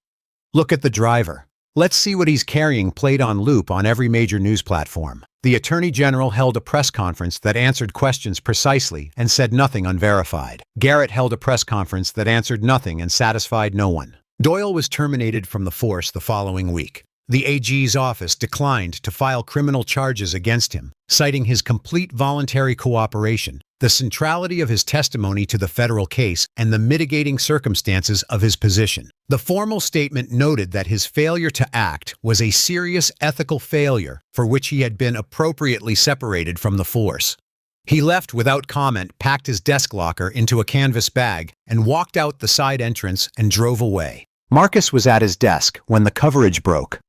"Look at the driver. Let's see what he's carrying" played on loop on every major news platform. The Attorney General held a press conference that answered questions precisely and said nothing unverified. Garrett held a press conference that answered nothing and satisfied no one. Doyle was terminated from the force the following week. The AG's office declined to file criminal charges against him, citing his complete voluntary cooperation, the centrality of his testimony to the federal case, and the mitigating circumstances of his position. The formal statement noted that his failure to act was a serious ethical failure for which he had been appropriately separated from the force. He left without comment, packed his desk locker into a canvas bag, and walked out the side entrance and drove away. Marcus was at his desk when the coverage broke.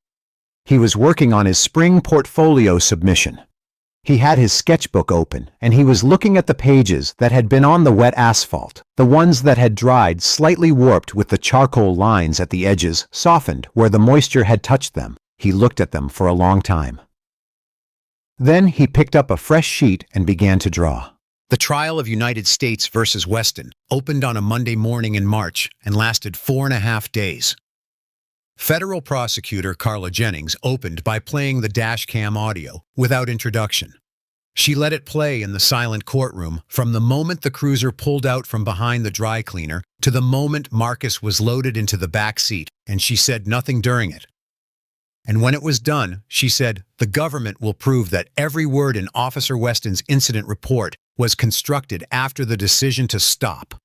He was working on his spring portfolio submission. He had his sketchbook open, and he was looking at the pages that had been on the wet asphalt, the ones that had dried, slightly warped with the charcoal lines at the edges, softened where the moisture had touched them. He looked at them for a long time. Then he picked up a fresh sheet and began to draw. The trial of United States versus Weston opened on a Monday morning in March and lasted 4.5 days. Federal prosecutor Carla Jennings opened by playing the dashcam audio without introduction. She let it play in the silent courtroom from the moment the cruiser pulled out from behind the dry cleaner to the moment Marcus was loaded into the back seat, and she said nothing during it. And when it was done, she said, "The government will prove that every word in Officer Weston's incident report was constructed after the decision to stop."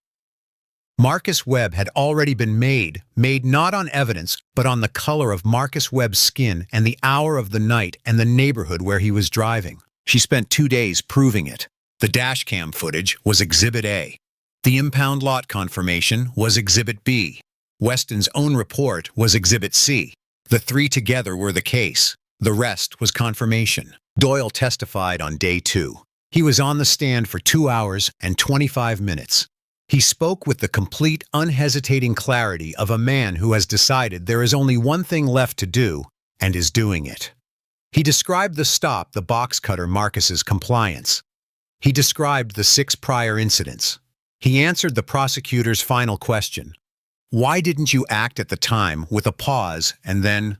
Marcus Webb had already been made not on evidence, but on the color of Marcus Webb's skin and the hour of the night and the neighborhood where he was driving. She spent 2 days proving it. The dashcam footage was Exhibit A. The impound lot confirmation was Exhibit B. Weston's own report was Exhibit C. The three together were the case. The rest was confirmation. Doyle testified on day 2. He was on the stand for 2 hours and 25 minutes. He spoke with the complete, unhesitating clarity of a man who has decided there is only one thing left to do and is doing it. He described the stop, the box cutter Marcus's compliance. He described the 6 prior incidents. He answered the prosecutor's final question. "Why didn't you act at the time?" with a pause and then,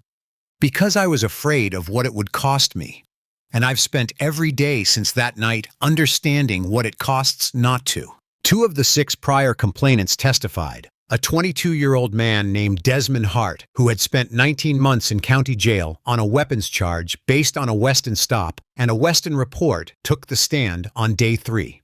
"Because I was afraid of what it would cost me. And I've spent every day since that night understanding what it costs not to." 2 of the 6 prior complainants testified. A 22-year-old man named Desmond Hart, who had spent 19 months in county jail on a weapons charge based on a Weston stop and a Weston report, took the stand on day 3.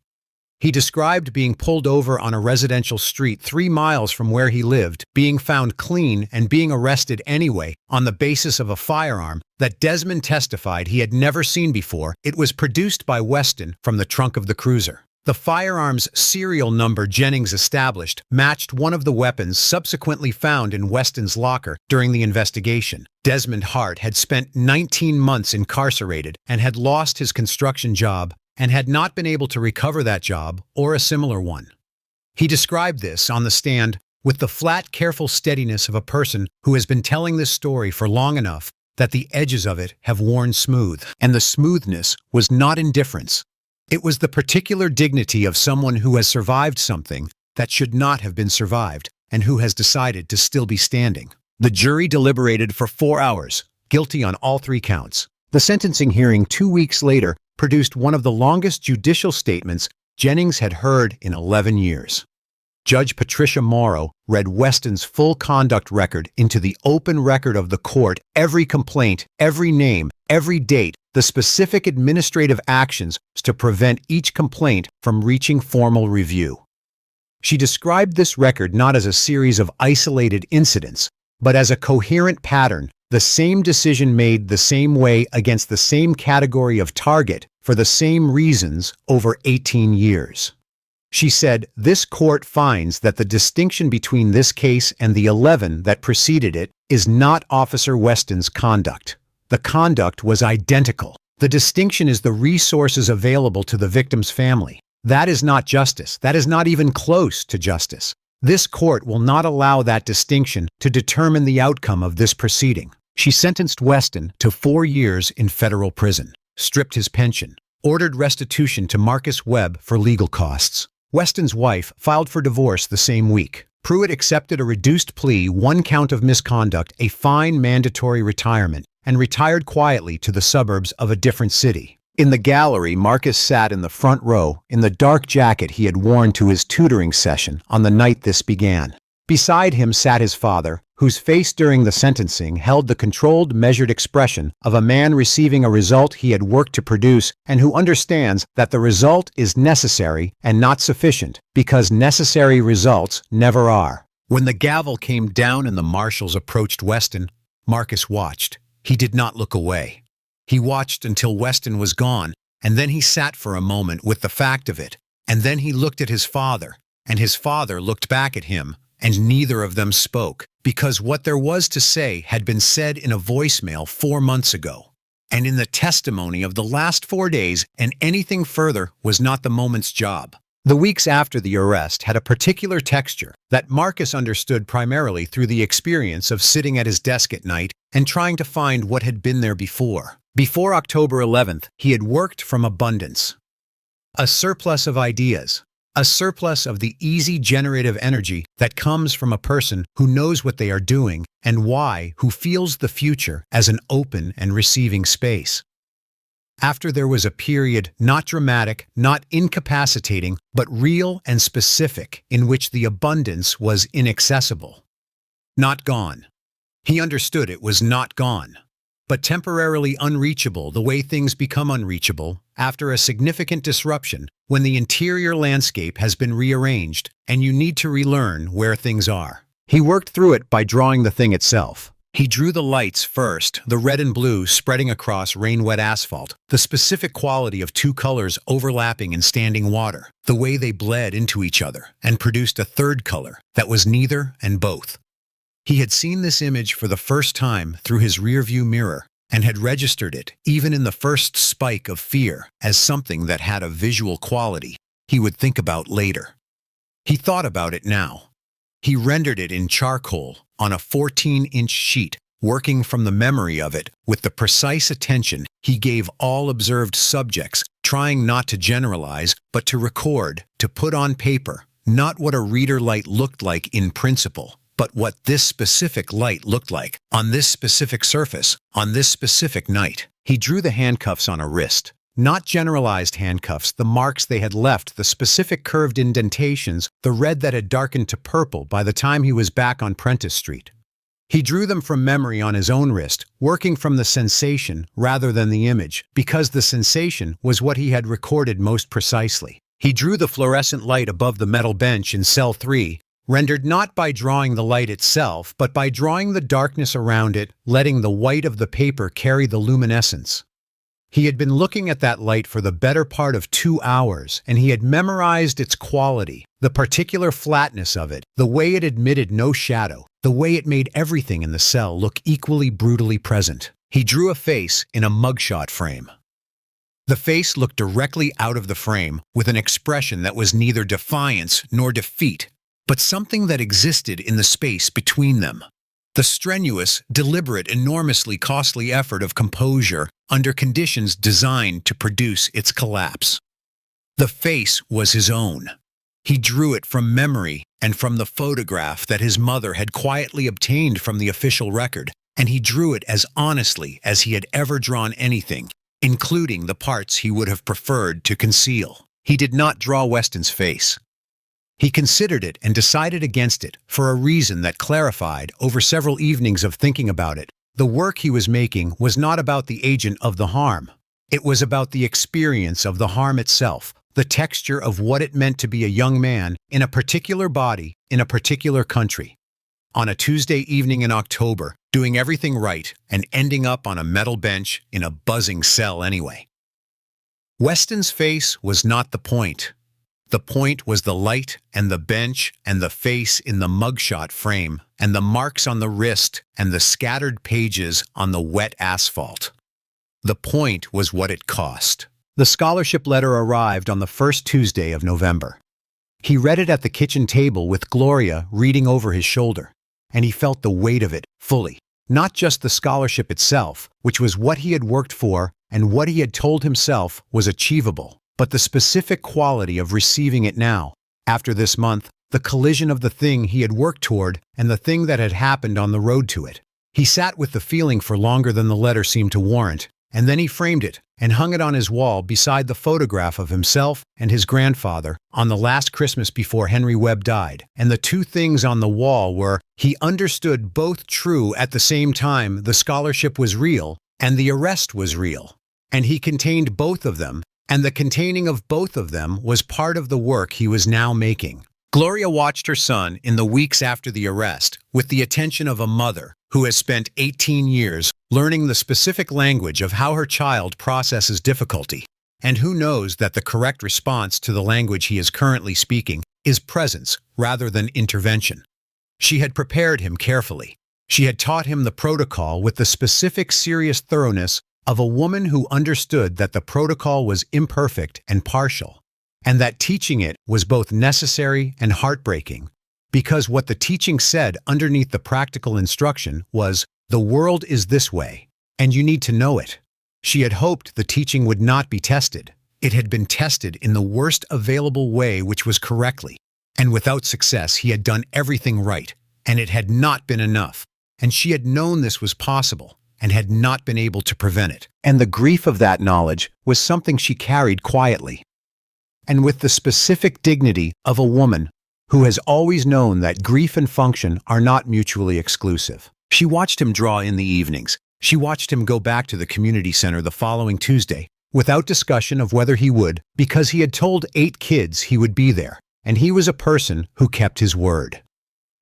He described being pulled over on a residential street 3 miles from where he lived, being found clean and being arrested anyway on the basis of a firearm that Desmond testified he had never seen before. It was produced by Weston from the trunk of the cruiser. The firearm's serial number Jennings established matched one of the weapons subsequently found in Weston's locker during the investigation. Desmond Hart had spent 19 months incarcerated and had lost his construction job and had not been able to recover that job or a similar one. He described this on the stand with the flat, careful steadiness of a person who has been telling this story for long enough that the edges of it have worn smooth. And the smoothness was not indifference. It was the particular dignity of someone who has survived something that should not have been survived and who has decided to still be standing. The jury deliberated for 4 hours, guilty on all 3 counts. The sentencing hearing 2 weeks later produced one of the longest judicial statements Jennings had heard in 11 years. Judge Patricia Morrow read Weston's full conduct record into the open record of the court, every complaint, every name, every date, the specific administrative actions to prevent each complaint from reaching formal review. She described this record not as a series of isolated incidents, but as a coherent pattern, the same decision made the same way against the same category of target for the same reasons over 18 years. She said, "This court finds that the distinction between this case and the 11 that preceded it is not Officer Weston's conduct. The conduct was identical. The distinction is the resources available to the victim's family. That is not justice. That is not even close to justice. This court will not allow that distinction to determine the outcome of this proceeding." She sentenced Weston to 4 years in federal prison, stripped his pension, ordered restitution to Marcus Webb for legal costs. Weston's wife filed for divorce the same week. Pruitt accepted a reduced plea, 1 count of misconduct, a fine, mandatory retirement, and retired quietly to the suburbs of a different city. In the gallery, Marcus sat in the front row in the dark jacket he had worn to his tutoring session on the night this began. Beside him sat his father, whose face during the sentencing held the controlled, measured expression of a man receiving a result he had worked to produce and who understands that the result is necessary and not sufficient, because necessary results never are. When the gavel came down and the marshals approached Weston, Marcus watched. He did not look away. He watched until Weston was gone, and then he sat for a moment with the fact of it, and then he looked at his father, and his father looked back at him, and neither of them spoke, because what there was to say had been said in a voicemail 4 months ago, and in the testimony of the last 4 days, and anything further was not the moment's job. The weeks after the arrest had a particular texture that Marcus understood primarily through the experience of sitting at his desk at night and trying to find what had been there before. Before October 11th, he had worked from abundance. A surplus of ideas, A surplus of the easy generative energy that comes from a person who knows what they are doing and why, who feels the future as an open and receiving space. After there was a period, not dramatic, not incapacitating, but real and specific, in which the abundance was inaccessible. Not gone. He understood it was not gone, but temporarily unreachable the way things become unreachable after a significant disruption when the interior landscape has been rearranged and you need to relearn where things are. He worked through it by drawing the thing itself. He drew the lights first, the red and blue spreading across rain-wet asphalt, the specific quality of two colors overlapping in standing water, the way they bled into each other, and produced a third color that was neither and both. He had seen this image for the first time through his rearview mirror and had registered it, even in the first spike of fear, as something that had a visual quality he would think about later. He thought about it now. He rendered it in charcoal on a 14-inch sheet, working from the memory of it with the precise attention he gave all observed subjects, trying not to generalize, but to record, to put on paper, not what a reader light looked like in principle, but what this specific light looked like, on this specific surface, on this specific night. He drew the handcuffs on a wrist. Not generalized handcuffs, the marks they had left, the specific curved indentations, the red that had darkened to purple by the time he was back on Prentice Street. He drew them from memory on his own wrist, working from the sensation rather than the image, because the sensation was what he had recorded most precisely. He drew the fluorescent light above the metal bench in cell 3, rendered not by drawing the light itself, but by drawing the darkness around it, letting the white of the paper carry the luminescence. He had been looking at that light for the better part of 2 hours, and he had memorized its quality, the particular flatness of it, the way it admitted no shadow, the way it made everything in the cell look equally brutally present. He drew a face in a mugshot frame. The face looked directly out of the frame with an expression that was neither defiance nor defeat, but something that existed in the space between them. The strenuous, deliberate, enormously costly effort of composure under conditions designed to produce its collapse. The face was his own. He drew it from memory and from the photograph that his mother had quietly obtained from the official record, and he drew it as honestly as he had ever drawn anything, including the parts he would have preferred to conceal. He did not draw Weston's face. He considered it and decided against it for a reason that clarified over several evenings of thinking about it. The work he was making was not about the agent of the harm. It was about the experience of the harm itself, the texture of what it meant to be a young man in a particular body, in a particular country. On a Tuesday evening in October, doing everything right and ending up on a metal bench in a buzzing cell anyway. Weston's face was not the point. The point was the light and the bench and the face in the mugshot frame and the marks on the wrist and the scattered pages on the wet asphalt. The point was what it cost. The scholarship letter arrived on the first Tuesday of November. He read it at the kitchen table with Gloria reading over his shoulder, and he felt the weight of it fully. Not just the scholarship itself, which was what he had worked for and what he had told himself was achievable, but the specific quality of receiving it now, after this month, the collision of the thing he had worked toward and the thing that had happened on the road to it. He sat with the feeling for longer than the letter seemed to warrant, and then he framed it and hung it on his wall beside the photograph of himself and his grandfather on the last Christmas before Henry Webb died. And the two things on the wall were, he understood both true at the same time: the scholarship was real and the arrest was real. And he contained both of them, and the containing of both of them was part of the work he was now making. Gloria watched her son in the weeks after the arrest with the attention of a mother who has spent 18 years learning the specific language of how her child processes difficulty, and who knows that the correct response to the language he is currently speaking is presence rather than intervention. She had prepared him carefully. She had taught him the protocol with the specific serious thoroughness of a woman who understood that the protocol was imperfect and partial, and that teaching it was both necessary and heartbreaking, because what the teaching said underneath the practical instruction was, the world is this way, and you need to know it. She had hoped the teaching would not be tested, It had been tested in the worst available way, which was correctly. And without success, he had done everything right, and it had not been enough. And she had known this was possible, and had not been able to prevent it. And the grief of that knowledge was something she carried quietly. And with the specific dignity of a woman who has always known that grief and function are not mutually exclusive. She watched him draw in the evenings. She watched him go back to the community center the following Tuesday, without discussion of whether he would, because he had told 8 kids he would be there, and he was a person who kept his word.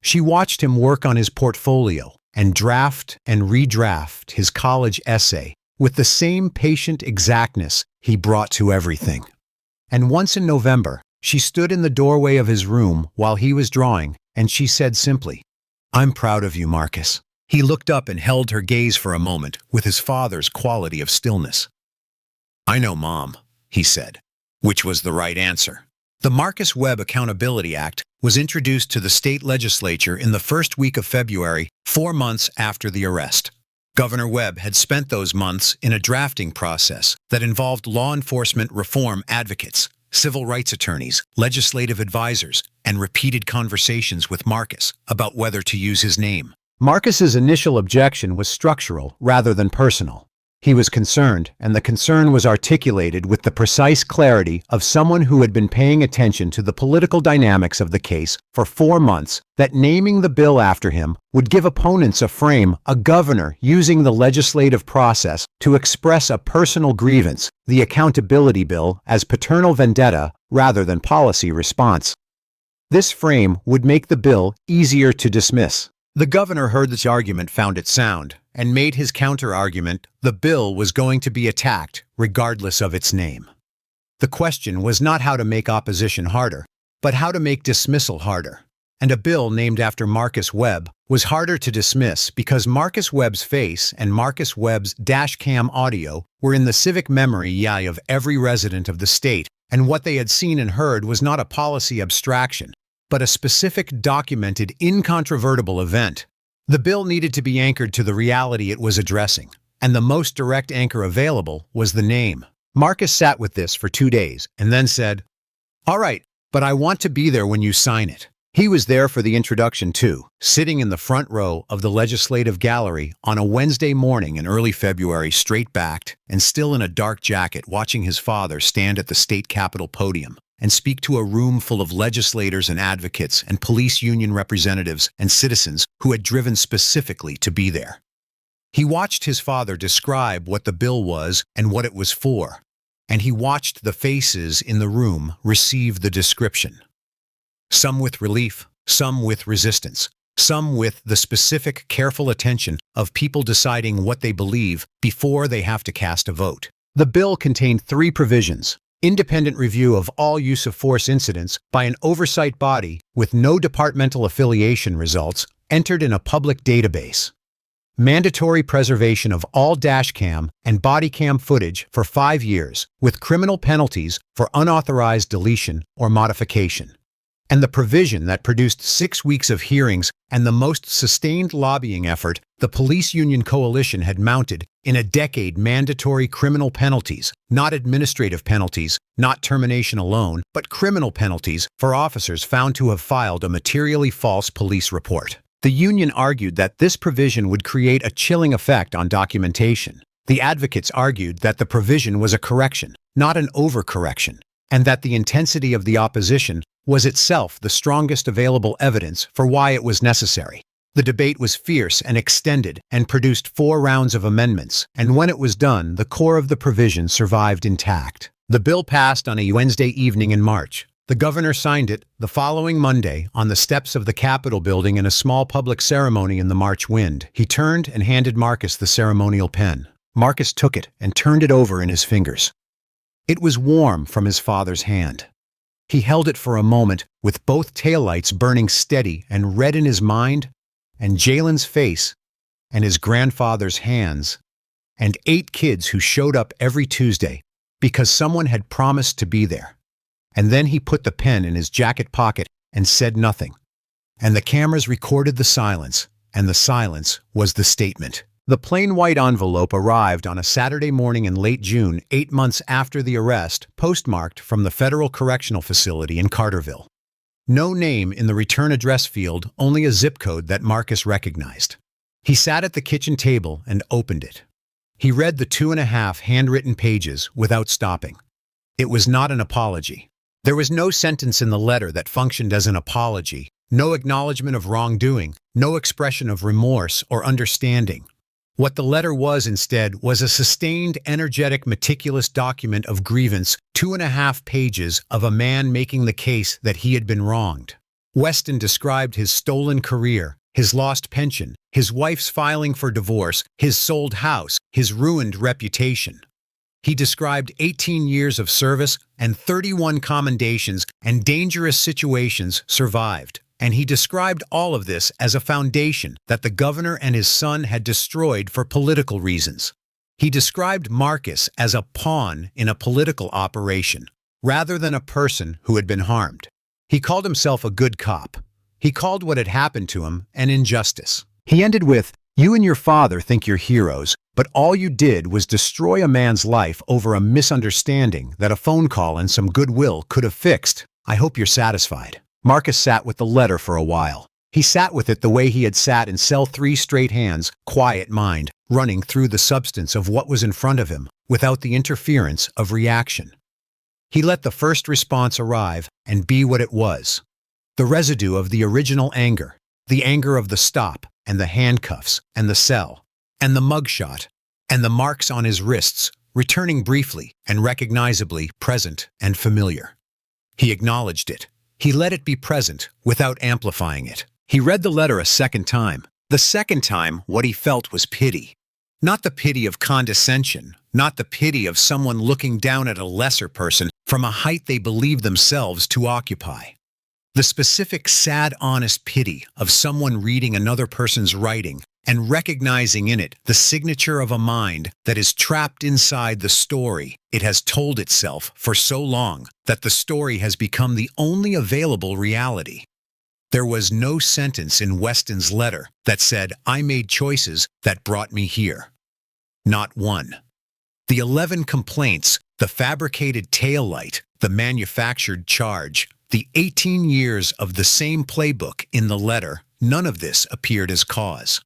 She watched him work on his portfolio and draft and redraft his college essay with the same patient exactness he brought to everything. And once in November, she stood in the doorway of his room while he was drawing, and she said simply, "I'm proud of you, Marcus." He looked up and held her gaze for a moment with his father's quality of stillness. "I know, Mom," he said, which was the right answer. The Marcus Webb Accountability Act was introduced to the state legislature in the first week of February, 4 months after the arrest. Governor Webb had spent those months in a drafting process that involved law enforcement reform advocates, civil rights attorneys, legislative advisors, and repeated conversations with Marcus about whether to use his name. Marcus's initial objection was structural rather than personal. He was concerned, and the concern was articulated with the precise clarity of someone who had been paying attention to the political dynamics of the case for 4 months, that naming the bill after him would give opponents a frame, a governor using the legislative process to express a personal grievance, the accountability bill, as paternal vendetta rather than policy response. This frame would make the bill easier to dismiss. The governor heard this argument, found it sound, and made his counter-argument: the bill was going to be attacked regardless of its name. The question was not how to make opposition harder, but how to make dismissal harder. And a bill named after Marcus Webb was harder to dismiss because Marcus Webb's face and Marcus Webb's dashcam audio were in the civic memory of every resident of the state, and what they had seen and heard was not a policy abstraction, but a specific, documented, incontrovertible event. The bill needed to be anchored to the reality it was addressing, and the most direct anchor available was the name. Marcus sat with this for 2 days and then said, "All right, but I want to be there when you sign it." He was there for the introduction too, sitting in the front row of the legislative gallery on a Wednesday morning in early February, straight-backed and still in a dark jacket, watching his father stand at the state capitol podium and speak to a room full of legislators and advocates and police union representatives and citizens who had driven specifically to be there. He watched his father describe what the bill was and what it was for, and he watched the faces in the room receive the description. Some with relief, some with resistance, some with the specific, careful attention of people deciding what they believe before they have to cast a vote. The bill contained 3 provisions: independent review of all use of force incidents by an oversight body with no departmental affiliation results entered in a public database, mandatory preservation of all dashcam and bodycam footage for 5 years with criminal penalties for unauthorized deletion or modification, and the provision that produced 6 weeks of hearings and the most sustained lobbying effort the police union coalition had mounted in a decade: mandatory criminal penalties, not administrative penalties, not termination alone, but criminal penalties for officers found to have filed a materially false police report. The union argued that this provision would create a chilling effect on documentation. The advocates argued that the provision was a correction, not an overcorrection, and that the intensity of the opposition was itself the strongest available evidence for why it was necessary. The debate was fierce and extended and produced 4 rounds of amendments, and when it was done, the core of the provision survived intact. The bill passed on a Wednesday evening in March. The governor signed it the following Monday on the steps of the Capitol building in a small public ceremony in the March wind. He turned and handed Marcus the ceremonial pen. Marcus took it and turned it over in his fingers. It was warm from his father's hand. He held it for a moment with both taillights burning steady and red in his mind, and Jalen's face, and his grandfather's hands, and 8 kids who showed up every Tuesday because someone had promised to be there. And then he put the pen in his jacket pocket and said nothing. And the cameras recorded the silence, and the silence was the statement. The plain white envelope arrived on a Saturday morning in late June, 8 months after the arrest, postmarked from the Federal Correctional Facility in Carterville. No name in the return address field, only a zip code that Marcus recognized. He sat at the kitchen table and opened it. He read the 2.5 handwritten pages without stopping. It was not an apology. There was no sentence in the letter that functioned as an apology, no acknowledgement of wrongdoing, no expression of remorse or understanding. What the letter was instead was a sustained, energetic, meticulous document of grievance, 2.5 pages of a man making the case that he had been wronged. Weston described his stolen career, his lost pension, his wife's filing for divorce, his sold house, his ruined reputation. He described 18 years of service and 31 commendations and dangerous situations survived. And he described all of this as a foundation that the governor and his son had destroyed for political reasons. He described Marcus as a pawn in a political operation, rather than a person who had been harmed. He called himself a good cop. He called what had happened to him an injustice. He ended with, "You and your father think you're heroes, but all you did was destroy a man's life over a misunderstanding that a phone call and some goodwill could have fixed. I hope you're satisfied." Marcus sat with the letter for a while. He sat with it the way he had sat in cell 3 straight hands, quiet mind, running through the substance of what was in front of him, without the interference of reaction. He let the first response arrive and be what it was. The residue of the original anger, the anger of the stop, and the handcuffs, and the cell, and the mugshot, and the marks on his wrists, returning briefly and recognizably present and familiar. He acknowledged it. He let it be present without amplifying it. He read the letter a second time. The second time, what he felt was pity. Not the pity of condescension, not the pity of someone looking down at a lesser person from a height they believe themselves to occupy. The specific, sad, honest pity of someone reading another person's writing and recognizing in it the signature of a mind that is trapped inside the story it has told itself for so long that the story has become the only available reality. There was no sentence in Weston's letter that said, "I made choices that brought me here." Not one. The 11 complaints, the fabricated taillight, the manufactured charge, the 18 years of the same playbook in the letter, none of this appeared as cause.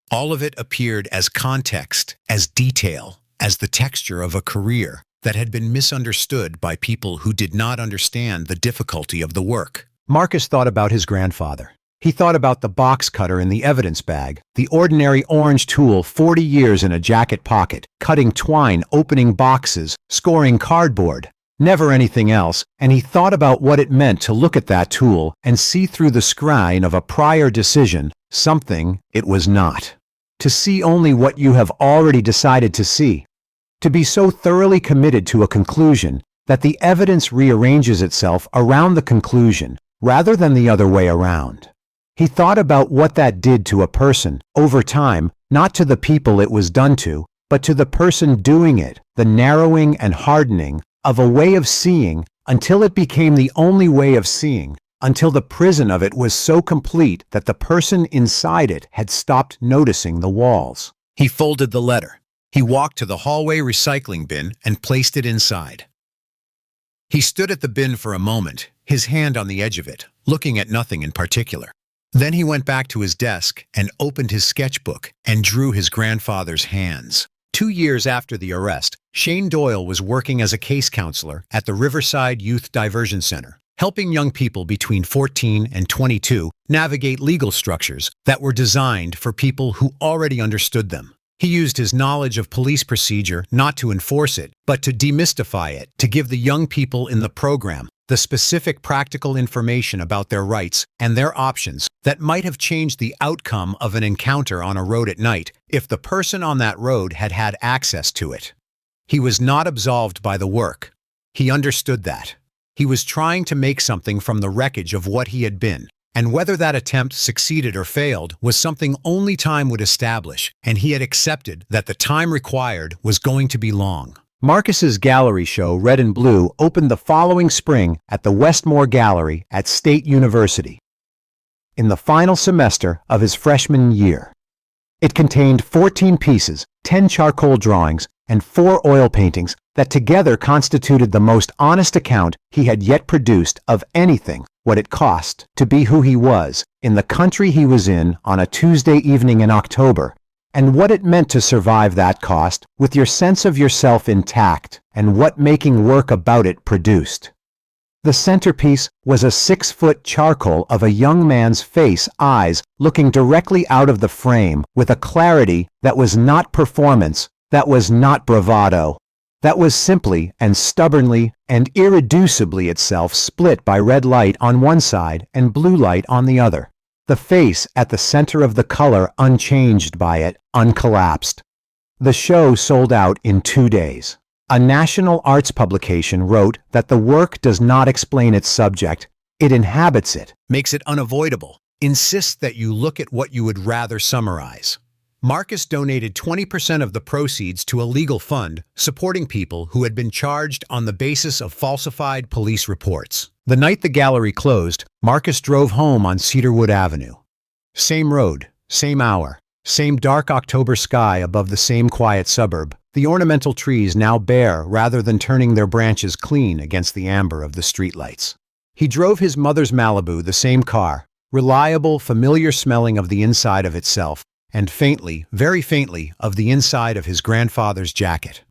All of it appeared as context, as detail, as the texture of a career that had been misunderstood by people who did not understand the difficulty of the work. Marcus thought about his grandfather. He thought about the box cutter in the evidence bag, the ordinary orange tool 40 years in a jacket pocket, cutting twine, opening boxes, scoring cardboard. Never anything else, and he thought about what it meant to look at that tool and see through the screen of a prior decision something it was not. To see only what you have already decided to see. To be so thoroughly committed to a conclusion that the evidence rearranges itself around the conclusion rather than the other way around. He thought about what that did to a person over time, not to the people it was done to, but to the person doing it, the narrowing and hardening of a way of seeing until it became the only way of seeing, until the prison of it was so complete that the person inside it had stopped noticing the walls. He folded the letter. He walked to the hallway recycling bin and placed it inside. He stood at the bin for a moment, his hand on the edge of it, looking at nothing in particular. Then he went back to his desk and opened his sketchbook and drew his grandfather's hands. 2 years after the arrest, Shane Doyle was working as a case counselor at the Riverside Youth Diversion Center, helping young people between 14 and 22 navigate legal structures that were designed for people who already understood them. He used his knowledge of police procedure not to enforce it, but to demystify it, to give the young people in the program the specific practical information about their rights and their options that might have changed the outcome of an encounter on a road at night if the person on that road had had access to it. He was not absolved by the work. He understood that. He was trying to make something from the wreckage of what he had been, and whether that attempt succeeded or failed was something only time would establish, and he had accepted that the time required was going to be long. Marcus's gallery show, Red and Blue, opened the following spring at the Westmore Gallery at State University, in the final semester of his freshman year. It contained 14 pieces, 10 charcoal drawings, and 4 oil paintings that together constituted the most honest account he had yet produced of anything, what it cost to be who he was in the country he was in on a Tuesday evening in October, and what it meant to survive that cost with your sense of yourself intact, and what making work about it produced. The centerpiece was a 6-foot charcoal of a young man's face, eyes looking directly out of the frame with a clarity that was not performance, that was not bravado, that was simply and stubbornly and irreducibly itself split by red light on one side and blue light on the other. The face at the center of the color unchanged by it, uncollapsed. The show sold out in 2 days. A national arts publication wrote that the work does not explain its subject, it inhabits it, makes it unavoidable, insists that you look at what you would rather summarize. Marcus donated 20% of the proceeds to a legal fund supporting people who had been charged on the basis of falsified police reports. The night the gallery closed, Marcus drove home on Cedarwood Avenue. Same road, same hour, same dark October sky above the same quiet suburb. The ornamental trees now bare rather than turning their branches clean against the amber of the streetlights. He drove his mother's Malibu, the same car, reliable, familiar smelling of the inside of itself, and faintly, very faintly, of the inside of his grandfather's jacket.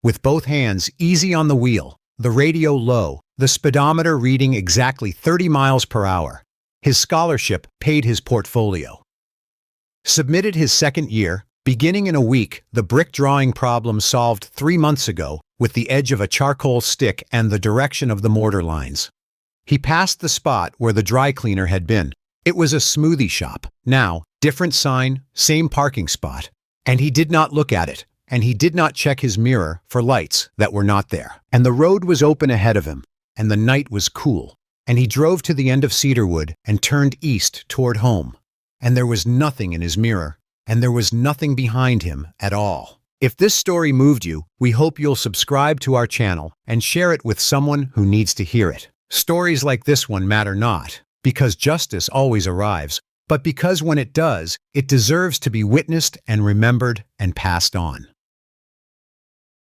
With both hands easy on the wheel, the radio low, the speedometer reading exactly 30 miles per hour, his scholarship paid his portfolio. Submitted his second year, beginning in a week, the brick drawing problem solved 3 months ago with the edge of a charcoal stick and the direction of the mortar lines. He passed the spot where the dry cleaner had been. It was a smoothie shop. Now, different sign, same parking spot. And he did not look at it, and he did not check his mirror for lights that were not there. And the road was open ahead of him, and the night was cool. And he drove to the end of Cedarwood and turned east toward home. And there was nothing in his mirror, and there was nothing behind him at all. If this story moved you, we hope you'll subscribe to our channel and share it with someone who needs to hear it. Stories like this one matter not because justice always arrives, but because when it does, it deserves to be witnessed and remembered and passed on.